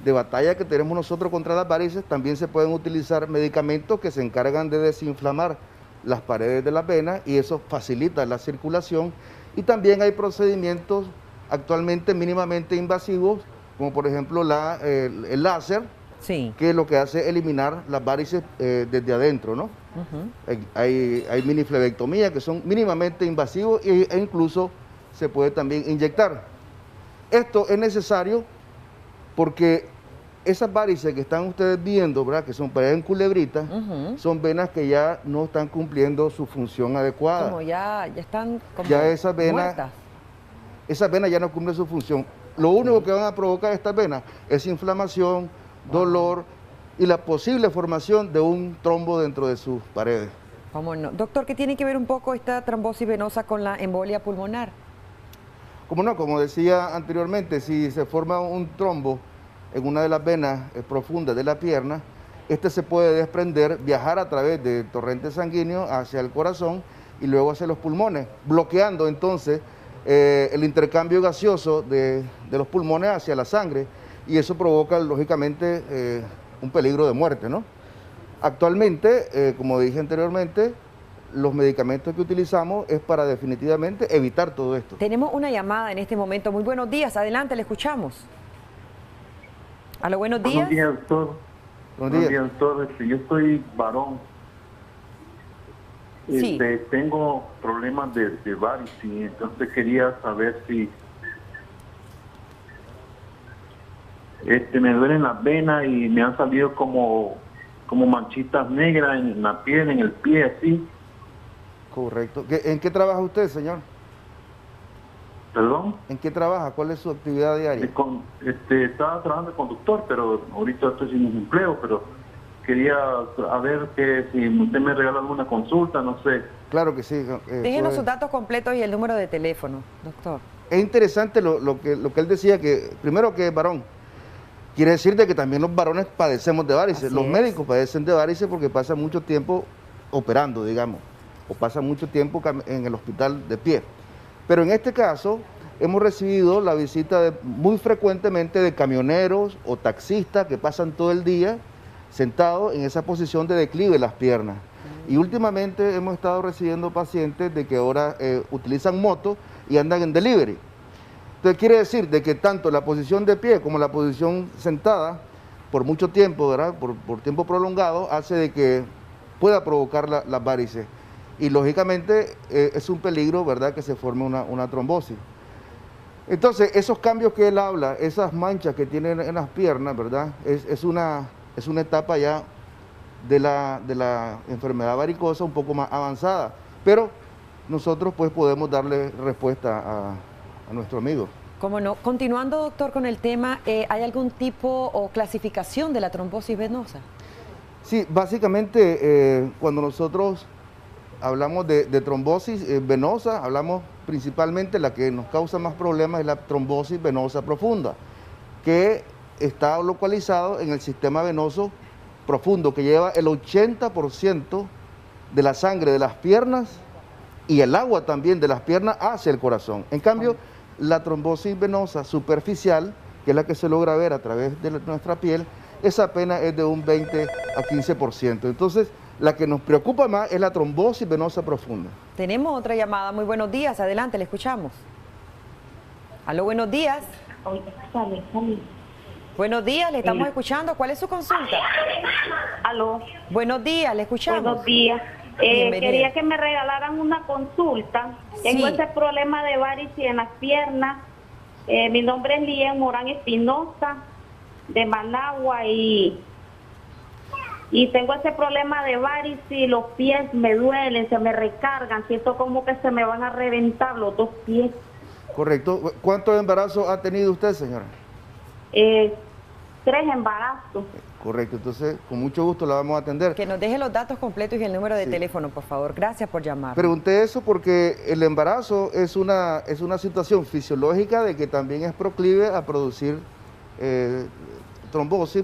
de batalla que tenemos nosotros contra las varices. También se pueden utilizar medicamentos que se encargan de desinflamar las paredes de las venas y eso facilita la circulación. Y también hay procedimientos actualmente mínimamente invasivos, como por ejemplo el láser, sí, que lo que hace es eliminar las varices desde adentro, ¿no? Hay miniflebectomía que son mínimamente invasivos e incluso se puede también inyectar. Esto es necesario porque esas varices que están ustedes viendo, ¿verdad?, que son parecen culebritas, son venas que ya no están cumpliendo su función adecuada. Como ya están como ya esas venas, muertas. Esas venas ya no cumplen su función. Lo único que van a provocar estas venas es inflamación, dolor y la posible formación de un trombo dentro de sus paredes. ¿Cómo no? Doctor, ¿qué tiene que ver un poco esta trombosis venosa con la embolia pulmonar? Como no, como decía anteriormente, si se forma un trombo en una de las venas profundas de la pierna, este se puede desprender, viajar a través del torrente sanguíneo hacia el corazón y luego hacia los pulmones, bloqueando entonces el intercambio gaseoso de los pulmones hacia la sangre, y eso provoca lógicamente un peligro de muerte, ¿no? Actualmente, como dije anteriormente, los medicamentos que utilizamos es para definitivamente evitar todo esto. Tenemos una llamada en este momento. Muy buenos días, adelante, le escuchamos. Aló, buenos días. Buenos días, doctor. Buenos días, doctor. Yo soy varón. Sí. Tengo problemas de varices, entonces quería saber si me duelen las venas y me han salido como manchitas negras en la piel, en el pie, así. Correcto. ¿En qué trabaja usted, señor? ¿Perdón? ¿En qué trabaja? ¿Cuál es su actividad diaria? Estaba trabajando de conductor, pero ahorita estoy sin empleo, pero quería ver que si usted me regala alguna consulta, no sé. Claro que sí. Déjenos sus datos completos y el número de teléfono, doctor. Es interesante lo que él decía, que primero que es varón. Quiere decir de que también los varones padecemos de varices. Los médicos padecen de varices porque pasan mucho tiempo operando, digamos, o pasan mucho tiempo en el hospital de pie. Pero en este caso hemos recibido la visita muy frecuentemente de camioneros o taxistas que pasan todo el día sentados en esa posición de declive de las piernas. Y últimamente hemos estado recibiendo pacientes de que ahora utilizan moto y andan en delivery. Entonces quiere decir de que tanto la posición de pie como la posición sentada por mucho tiempo, ¿verdad?, por tiempo prolongado, hace de que pueda provocar las varices. Y lógicamente es un peligro, ¿verdad?, que se forme una trombosis. Entonces esos cambios que él habla, esas manchas que tiene en las piernas, ¿verdad?, es una etapa ya de la enfermedad varicosa un poco más avanzada. Pero nosotros pues podemos darle respuesta a nuestro amigo. ¿Cómo no? Continuando, doctor, con el tema, ¿hay algún tipo o clasificación de la trombosis venosa? Sí, básicamente cuando nosotros hablamos de trombosis venosa, hablamos principalmente, la que nos causa más problemas es la trombosis venosa profunda, que está localizado en el sistema venoso profundo, que lleva el 80% de la sangre de las piernas y el agua también de las piernas hacia el corazón. En cambio, la trombosis venosa superficial, que es la que se logra ver a través de nuestra piel, esa apenas es de un 20 a 15%. Entonces, la que nos preocupa más es la trombosis venosa profunda. Tenemos otra llamada. Muy buenos días. Adelante, le escuchamos. Aló, buenos días. Buenos días, le estamos escuchando. ¿Cuál es su consulta? Aló. Buenos días, le escuchamos. Buenos días. Quería que me regalaran una consulta. Tengo ese problema de varices en las piernas. Mi nombre es Lien Morán Espinosa, de Managua, y tengo ese problema de varices, los pies me duelen, se me recargan, siento como que se me van a reventar los dos pies. Correcto. ¿Cuántos embarazos ha tenido usted, señora? 3 embarazos. Correcto, entonces con mucho gusto la vamos a atender. Que nos deje los datos completos y el número de teléfono, por favor. Gracias por llamar. Pregunté eso porque el embarazo es una situación fisiológica de que también es proclive a producir trombosis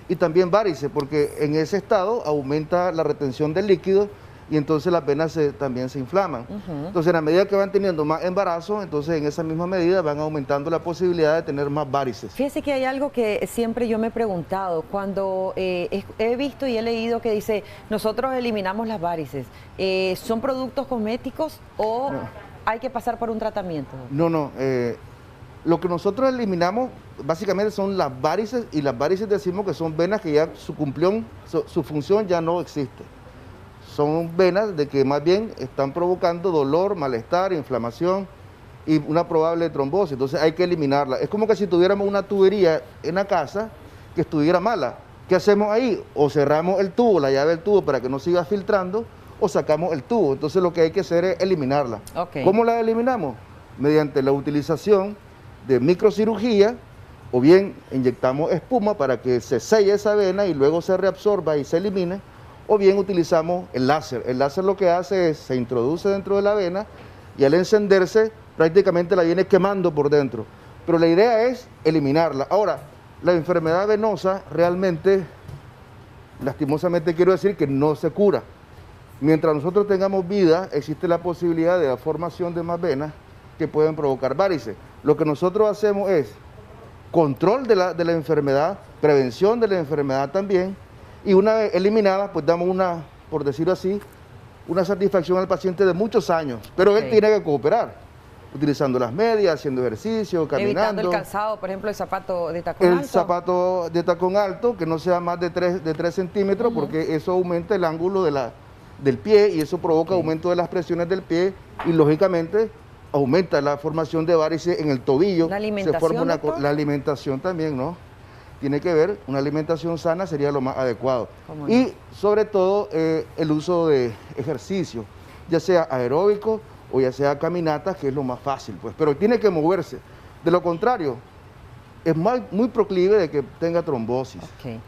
y también varices, porque en ese estado aumenta la retención del líquido y entonces las venas también se inflaman. Entonces, a medida que van teniendo más embarazo, entonces en esa misma medida van aumentando la posibilidad de tener más varices. Fíjese que hay algo que siempre yo me he preguntado, cuando he visto y he leído que dice, nosotros eliminamos las varices, ¿son productos cosméticos o hay que pasar por un tratamiento? No, lo que nosotros eliminamos básicamente son las varices, y las varices decimos que son venas que ya su función ya no existe. Son venas de que más bien están provocando dolor, malestar, inflamación y una probable trombosis. Entonces hay que eliminarla. Es como que si tuviéramos una tubería en la casa que estuviera mala. ¿Qué hacemos ahí? O cerramos el tubo, la llave del tubo para que no siga filtrando, o sacamos el tubo. Entonces lo que hay que hacer es eliminarla. ¿Cómo la eliminamos? Mediante la utilización de microcirugía, o bien inyectamos espuma para que se selle esa vena y luego se reabsorba y se elimine, o bien utilizamos el láser. El láser lo que hace es, se introduce dentro de la vena y al encenderse prácticamente la viene quemando por dentro. Pero la idea es eliminarla. Ahora, la enfermedad venosa realmente, lastimosamente quiero decir que no se cura. Mientras nosotros tengamos vida, existe la posibilidad de la formación de más venas que pueden provocar varices. Lo que nosotros hacemos es control de la enfermedad, prevención de la enfermedad también, y una vez eliminada, pues damos por decirlo así, una satisfacción al paciente de muchos años. Pero él tiene que cooperar, utilizando las medias, haciendo ejercicio, caminando. Evitando el calzado, por ejemplo, el zapato de tacón alto. El zapato de tacón alto, que no sea más de 3 centímetros, porque eso aumenta el ángulo del pie y eso provoca aumento de las presiones del pie y, lógicamente, aumenta la formación de varices en el tobillo. ¿La alimentación, se forma la alimentación también, ¿no? Tiene que ver, una alimentación sana sería lo más adecuado. Y sobre todo el uso de ejercicio, ya sea aeróbico o ya sea caminatas, que es lo más fácil, pues. Pero tiene que moverse. De lo contrario, es muy proclive de que tenga trombosis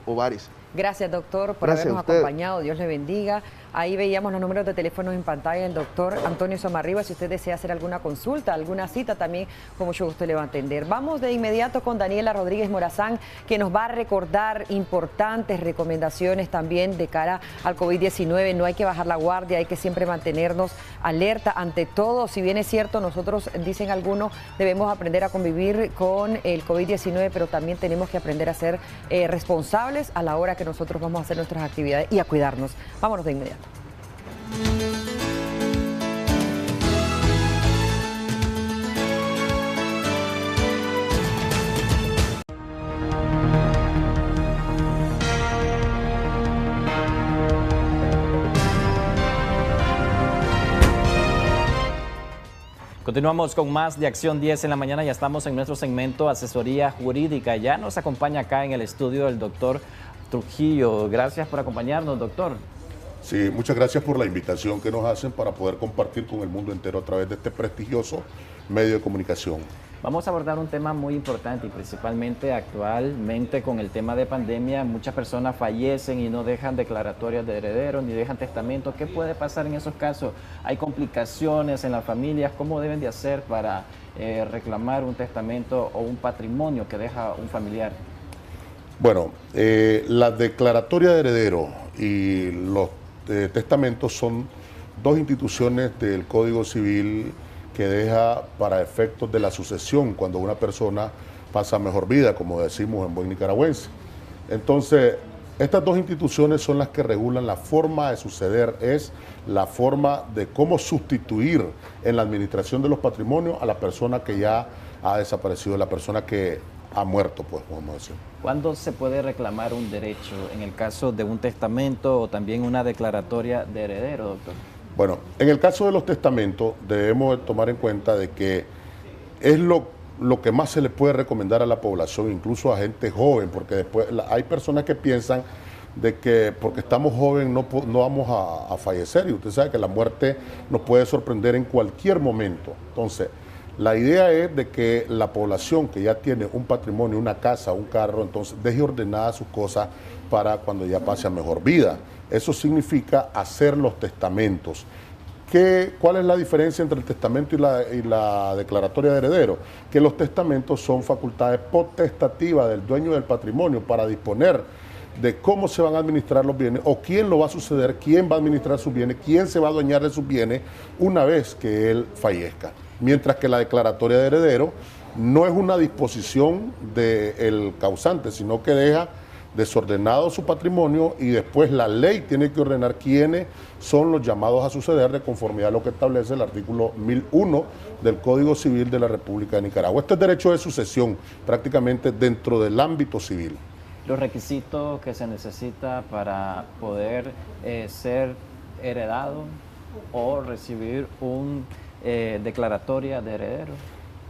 o varices. Gracias, doctor, por habernos acompañado. Dios le bendiga. Ahí veíamos los números de teléfono en pantalla del doctor Antonio Somarriba. Si usted desea hacer alguna consulta, alguna cita, también con mucho gusto le va a atender. Vamos de inmediato con Daniela Rodríguez Morazán, que nos va a recordar importantes recomendaciones también de cara al COVID-19. No hay que bajar la guardia, hay que siempre mantenernos alerta ante todo. Si bien es cierto, nosotros, dicen algunos, debemos aprender a convivir con el COVID-19, pero también tenemos que aprender a ser responsables a la hora que nosotros vamos a hacer nuestras actividades y a cuidarnos. Vámonos de inmediato. Continuamos con más de Acción 10 en la mañana. Ya estamos en nuestro segmento Asesoría Jurídica. Ya nos acompaña acá en el estudio el doctor Trujillo. Gracias por acompañarnos, doctor. Sí, muchas gracias por la invitación que nos hacen para poder compartir con el mundo entero a través de este prestigioso medio de comunicación. Vamos a abordar un tema muy importante y principalmente actualmente con el tema de pandemia. Muchas personas fallecen y no dejan declaratorias de herederos ni dejan testamento. ¿Qué puede pasar en esos casos? ¿Hay complicaciones en las familias? ¿Cómo deben de hacer para reclamar un testamento o un patrimonio que deja un familiar? Bueno, la declaratoria de heredero y los testamentos son dos instituciones del Código Civil que deja para efectos de la sucesión cuando una persona pasa mejor vida, como decimos en buen nicaragüense. Entonces, estas dos instituciones son las que regulan la forma de suceder, es la forma de cómo sustituir en la administración de los patrimonios a la persona que ya ha desaparecido, la persona que ha muerto, pues, podemos decir. ¿Cuándo se puede reclamar un derecho en el caso de un testamento o también una declaratoria de heredero, doctor? Bueno, en el caso de los testamentos debemos tomar en cuenta de que es lo que más se le puede recomendar a la población, incluso a gente joven, porque después hay personas que piensan de que porque estamos jóvenes no vamos a fallecer, y usted sabe que la muerte nos puede sorprender en cualquier momento. Entonces, La idea es de que la población que ya tiene un patrimonio, una casa, un carro, entonces deje ordenadas sus cosas para cuando ya pase a mejor vida. Eso significa hacer los testamentos. ¿Cuál es la diferencia entre el testamento y la declaratoria de heredero? Que los testamentos son facultades potestativas del dueño del patrimonio para disponer de cómo se van a administrar los bienes o quién lo va a suceder, quién va a administrar sus bienes, quién se va a adueñar de sus bienes una vez que él fallezca. Mientras que la declaratoria de heredero no es una disposición del causante, sino que deja desordenado su patrimonio y después la ley tiene que ordenar quiénes son los llamados a suceder de conformidad a lo que establece el artículo 1001 del Código Civil de la República de Nicaragua. Este es derecho de sucesión prácticamente dentro del ámbito civil. Los requisitos que se necesita para poder ser heredado o recibir una declaratoria de heredero.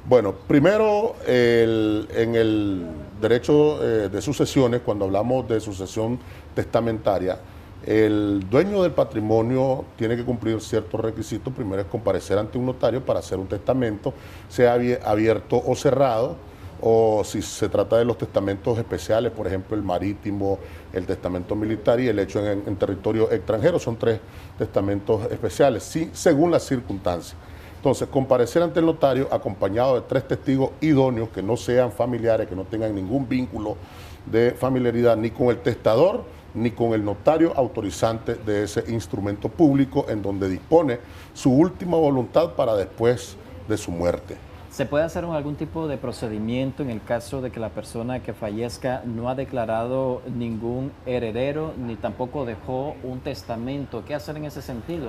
Bueno, primero en el derecho de sucesiones, cuando hablamos de sucesión testamentaria, el dueño del patrimonio tiene que cumplir ciertos requisitos. Primero es comparecer ante un notario para hacer un testamento, sea abierto o cerrado, o si se trata de los testamentos especiales, por ejemplo el marítimo, el testamento militar y el hecho en territorio extranjero, son 3 testamentos especiales, sí, según las circunstancias. Entonces, comparecer ante el notario acompañado de 3 testigos idóneos que no sean familiares, que no tengan ningún vínculo de familiaridad ni con el testador ni con el notario autorizante de ese instrumento público en donde dispone su última voluntad para después de su muerte. ¿Se puede hacer algún tipo de procedimiento en el caso de que la persona que fallezca no ha declarado ningún heredero ni tampoco dejó un testamento? ¿Qué hacer en ese sentido?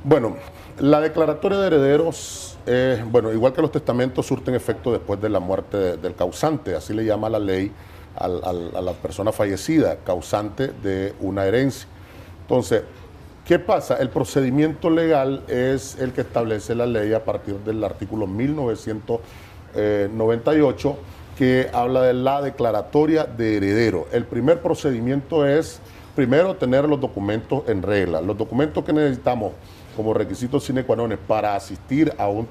Bueno, la declaratoria de herederos, igual que los testamentos, surten efecto después de la muerte del causante, así le llama la ley a la persona fallecida, causante de una herencia. Entonces, ¿qué pasa? El procedimiento legal es el que establece la ley a partir del artículo 1998, que habla de la declaratoria de heredero. El primer procedimiento es, primero, tener los documentos en regla. Los documentos que necesitamos como requisitos sine qua non para asistir a un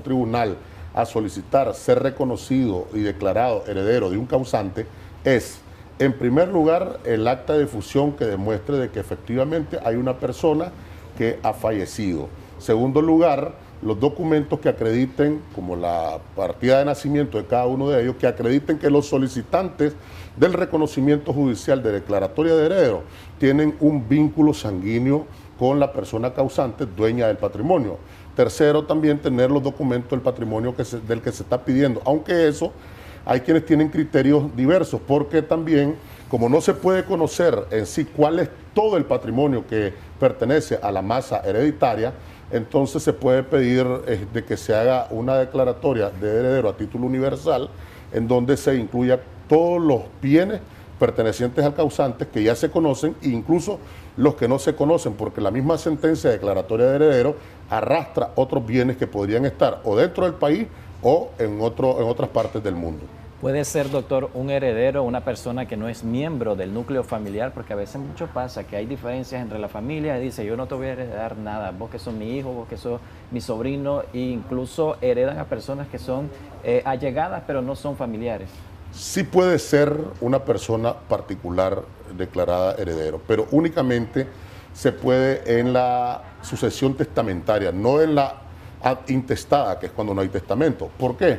tribunal a solicitar ser reconocido y declarado heredero de un causante es, en primer lugar, el acta de defunción que demuestre de que efectivamente hay una persona que ha fallecido. Segundo lugar, los documentos que acrediten, como la partida de nacimiento de cada uno de ellos, que acrediten que los solicitantes del reconocimiento judicial de declaratoria de heredero tienen un vínculo sanguíneo con la persona causante, dueña del patrimonio. Tercero, también tener los documentos del patrimonio del que se está pidiendo, aunque eso hay quienes tienen criterios diversos, porque también, como no se puede conocer en sí cuál es todo el patrimonio que pertenece a la masa hereditaria, entonces se puede pedir de que se haga una declaratoria de heredero a título universal, en donde se incluya todos los bienes pertenecientes al causante que ya se conocen, e incluso los que no se conocen, porque la misma sentencia de declaratoria de heredero arrastra otros bienes que podrían estar o dentro del país o en otras partes del mundo. ¿Puede ser, doctor, un heredero, una persona que no es miembro del núcleo familiar? Porque a veces mucho pasa que hay diferencias entre la familia y dice, yo no te voy a heredar nada, vos que sos mi hijo, vos que sos mi sobrino, e incluso heredan a personas que son allegadas pero no son familiares. Sí puede ser una persona particular declarada heredero, pero únicamente se puede en la sucesión testamentaria, no en la ad intestada, que es cuando no hay testamento. ¿Por qué?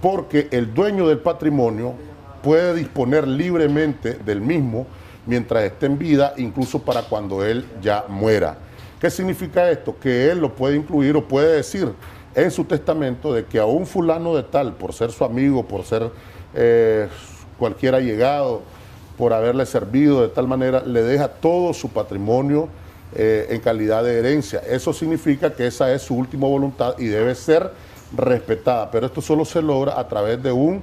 Porque el dueño del patrimonio puede disponer libremente del mismo mientras esté en vida, incluso para cuando él ya muera. ¿Qué significa esto? Que él lo puede incluir o puede decir en su testamento de que a un fulano de tal, por ser su amigo, por ser cualquier allegado, por haberle servido de tal manera, le deja todo su patrimonio en calidad de herencia. Eso significa que esa es su última voluntad y debe ser respetada, pero esto solo se logra a través de un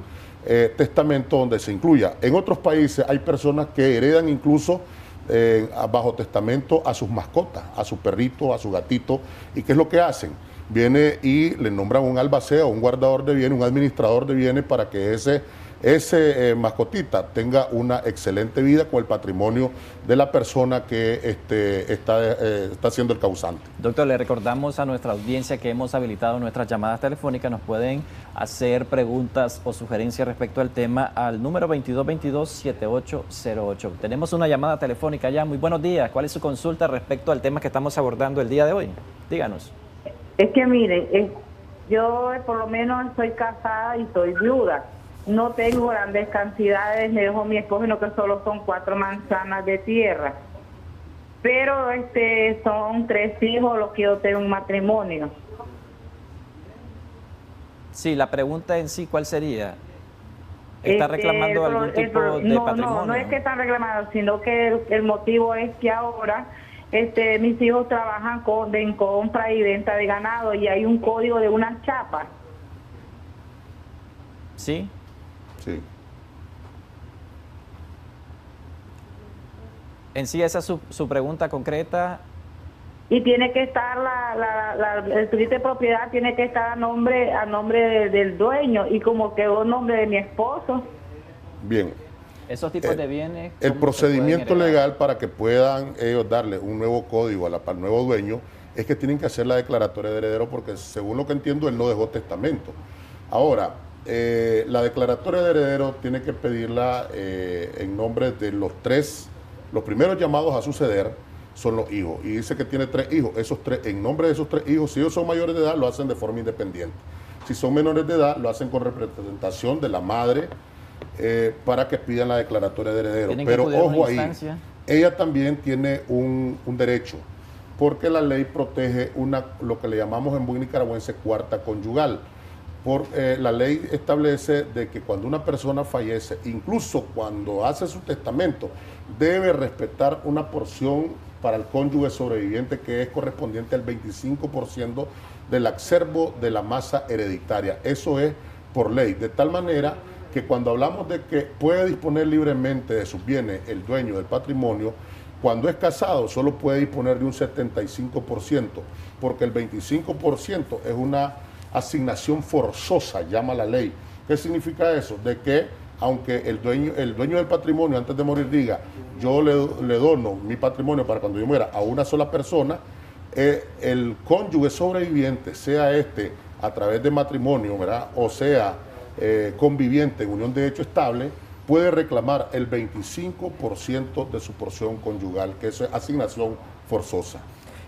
testamento donde se incluya. En otros países hay personas que heredan incluso bajo testamento a sus mascotas, a su perrito, a su gatito. ¿Y qué es lo que hacen? viene y le nombran un albacea o un guardador de bienes, un administrador de bienes, para que ese mascotita tenga una excelente vida con el patrimonio de la persona que está siendo el causante. Doctor, le recordamos a nuestra audiencia que hemos habilitado nuestras llamadas telefónicas. Nos pueden hacer preguntas o sugerencias respecto al tema al número 2222-7808. Tenemos una llamada telefónica ya. Muy buenos días. ¿Cuál es su consulta respecto al tema que estamos abordando el día de hoy? Díganos. Es que miren, yo por lo menos estoy casada y soy viuda. No tengo grandes cantidades, me dejó mi esposo, sino que solo son 4 manzanas de tierra. Pero son 3 hijos los que yo tengo en matrimonio. Sí, la pregunta en sí, ¿cuál sería? ¿Está reclamando algún tipo de patrimonio? No es que están reclamando, sino que el motivo es que ahora mis hijos trabajan en compra y venta de ganado y hay un código de unas chapas. ¿Sí? Sí. En sí, esa es su pregunta concreta. Y tiene que estar el título de propiedad tiene que estar a nombre del dueño, y como quedó nombre de mi esposo. Bien. Esos tipos de bienes. El procedimiento legal para que puedan ellos darle un nuevo código al nuevo dueño es que tienen que hacer la declaratoria de heredero, porque según lo que entiendo él no dejó testamento. Ahora, la declaratoria de heredero tiene que pedirla en nombre de los primeros llamados a suceder son los hijos, y dice que tiene 3 hijos. En nombre de esos 3 hijos, si ellos son mayores de edad, lo hacen de forma independiente. Si son menores de edad, lo hacen con representación de la madre para que pidan la declaratoria de heredero. Pero ojo ahí, ella también tiene un derecho, porque la ley protege lo que le llamamos en buen nicaragüense cuarta conyugal. La ley establece de que cuando una persona fallece, incluso cuando hace su testamento, debe respetar una porción para el cónyuge sobreviviente que es correspondiente al 25% del acervo de la masa hereditaria. Eso es por ley, de tal manera que cuando hablamos de que puede disponer libremente de sus bienes el dueño del patrimonio, cuando es casado solo puede disponer de un 75%, porque el 25% es una asignación forzosa, llama la ley. ¿Qué significa eso? De que aunque el dueño del patrimonio antes de morir diga, yo le dono mi patrimonio para cuando yo muera a una sola persona, el cónyuge sobreviviente, sea a través de matrimonio, ¿verdad?, o sea conviviente en unión de hecho estable, puede reclamar el 25% de su porción conyugal, que eso es asignación forzosa.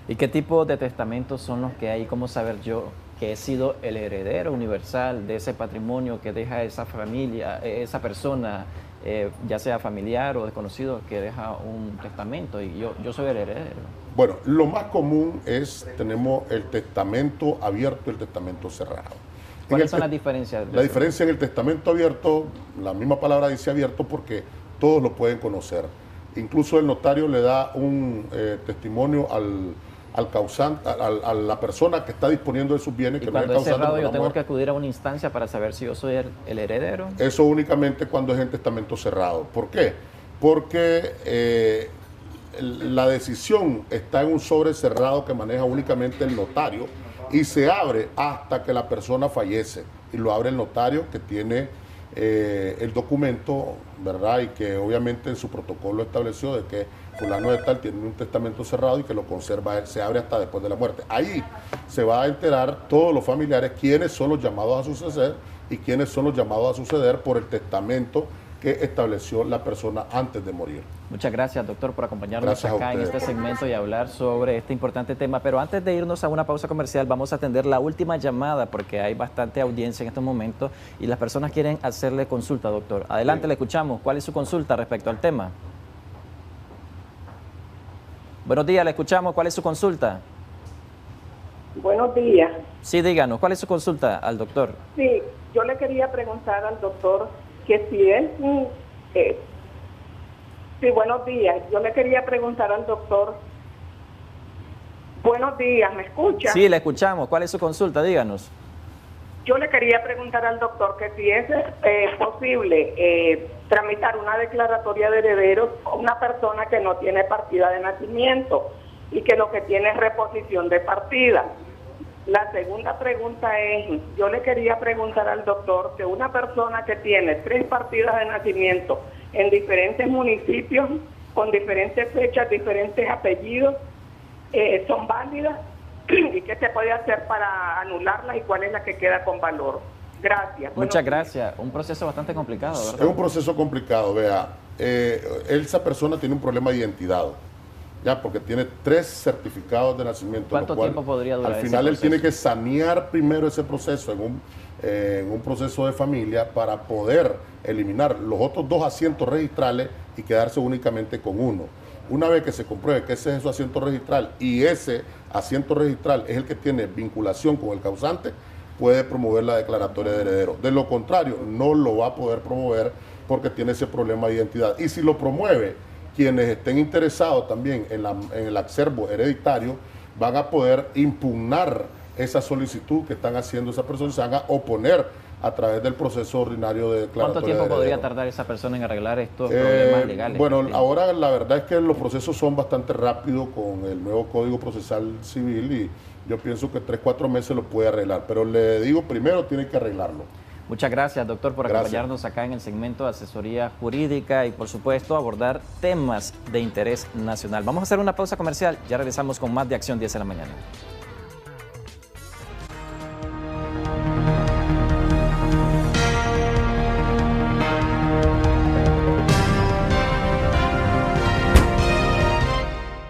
¿Y qué tipo de testamentos son los que hay? ¿Cómo saber yo que he sido el heredero universal de ese patrimonio que deja esa familia, esa persona, ya sea familiar o desconocido, que deja un testamento y yo soy el heredero? Bueno, lo más común tenemos el testamento abierto y el testamento cerrado. ¿Cuáles son las diferencias? La diferencia en el testamento abierto, la misma palabra dice abierto porque todos lo pueden conocer. Incluso el notario le da un testimonio al causante, a la persona que está disponiendo de sus bienes. Y que cuando no es es cerrado, causante, yo tengo que acudir a una instancia para saber si yo soy el heredero. Eso únicamente cuando es en testamento cerrado. ¿Por qué? Porque la decisión está en un sobre cerrado que maneja únicamente el notario y se abre hasta que la persona fallece, y lo abre el notario que tiene el documento, ¿verdad? Y que obviamente en su protocolo estableció de que fulano de tal tiene un testamento cerrado y que lo conserva él, se abre hasta después de la muerte. Ahí se va a enterar todos los familiares quiénes son los llamados a suceder y quiénes son los llamados a suceder por el testamento que estableció la persona antes de morir. Muchas gracias, doctor, por acompañarnos acá en este segmento y hablar sobre este importante tema. Pero antes de irnos a una pausa comercial, vamos a atender la última llamada porque hay bastante audiencia en estos momentos y las personas quieren hacerle consulta, doctor. Adelante, le escuchamos. ¿Cuál es su consulta respecto al tema? Buenos días, le escuchamos. ¿Cuál es su consulta? Buenos días. Sí, díganos. ¿Cuál es su consulta al doctor? Sí, yo le quería preguntar al doctor que si es... sí, buenos días. Yo le quería preguntar al doctor... Buenos días, ¿me escucha? Sí, le escuchamos. ¿Cuál es su consulta? Díganos. Yo le quería preguntar al doctor que si es posible tramitar una declaratoria de herederos a una persona que no tiene partida de nacimiento y que lo que tiene es reposición de partida. La segunda pregunta es, yo le quería preguntar al doctor que una persona que tiene 3 partidas de nacimiento en diferentes municipios, con diferentes fechas, diferentes apellidos, ¿son válidas? ¿Y qué se puede hacer para anularlas y cuál es la que queda con valor? Gracias. Muchas gracias. Un proceso bastante complicado, ¿verdad? Es un proceso complicado, vea. Esa persona tiene un problema de identidad, ya, porque tiene 3 certificados de nacimiento. ¿Cuánto tiempo podría durar? Al final él tiene que sanear primero ese proceso en un proceso de familia para poder eliminar los otros 2 asientos registrales y quedarse únicamente con uno. Una vez que se compruebe que ese es su asiento registral y ese asiento registral es el que tiene vinculación con el causante, puede promover la declaratoria de heredero. De lo contrario, no lo va a poder promover porque tiene ese problema de identidad. Y si lo promueve, quienes estén interesados también en el acervo hereditario van a poder impugnar esa solicitud que están haciendo esa persona y se van a oponer a través del proceso ordinario de declaratoria. ¿Cuánto tiempo podría tardar esa persona en arreglar estos problemas legales? Bueno, ahora la verdad es que los procesos son bastante rápidos con el nuevo Código Procesal Civil y yo pienso que 3-4 meses lo puede arreglar, pero le digo, primero tiene que arreglarlo. Muchas gracias, doctor, por acompañarnos acá en el segmento de asesoría jurídica y, por supuesto, abordar temas de interés nacional. Vamos a hacer una pausa comercial. Ya regresamos con más de Acción 10 en la mañana.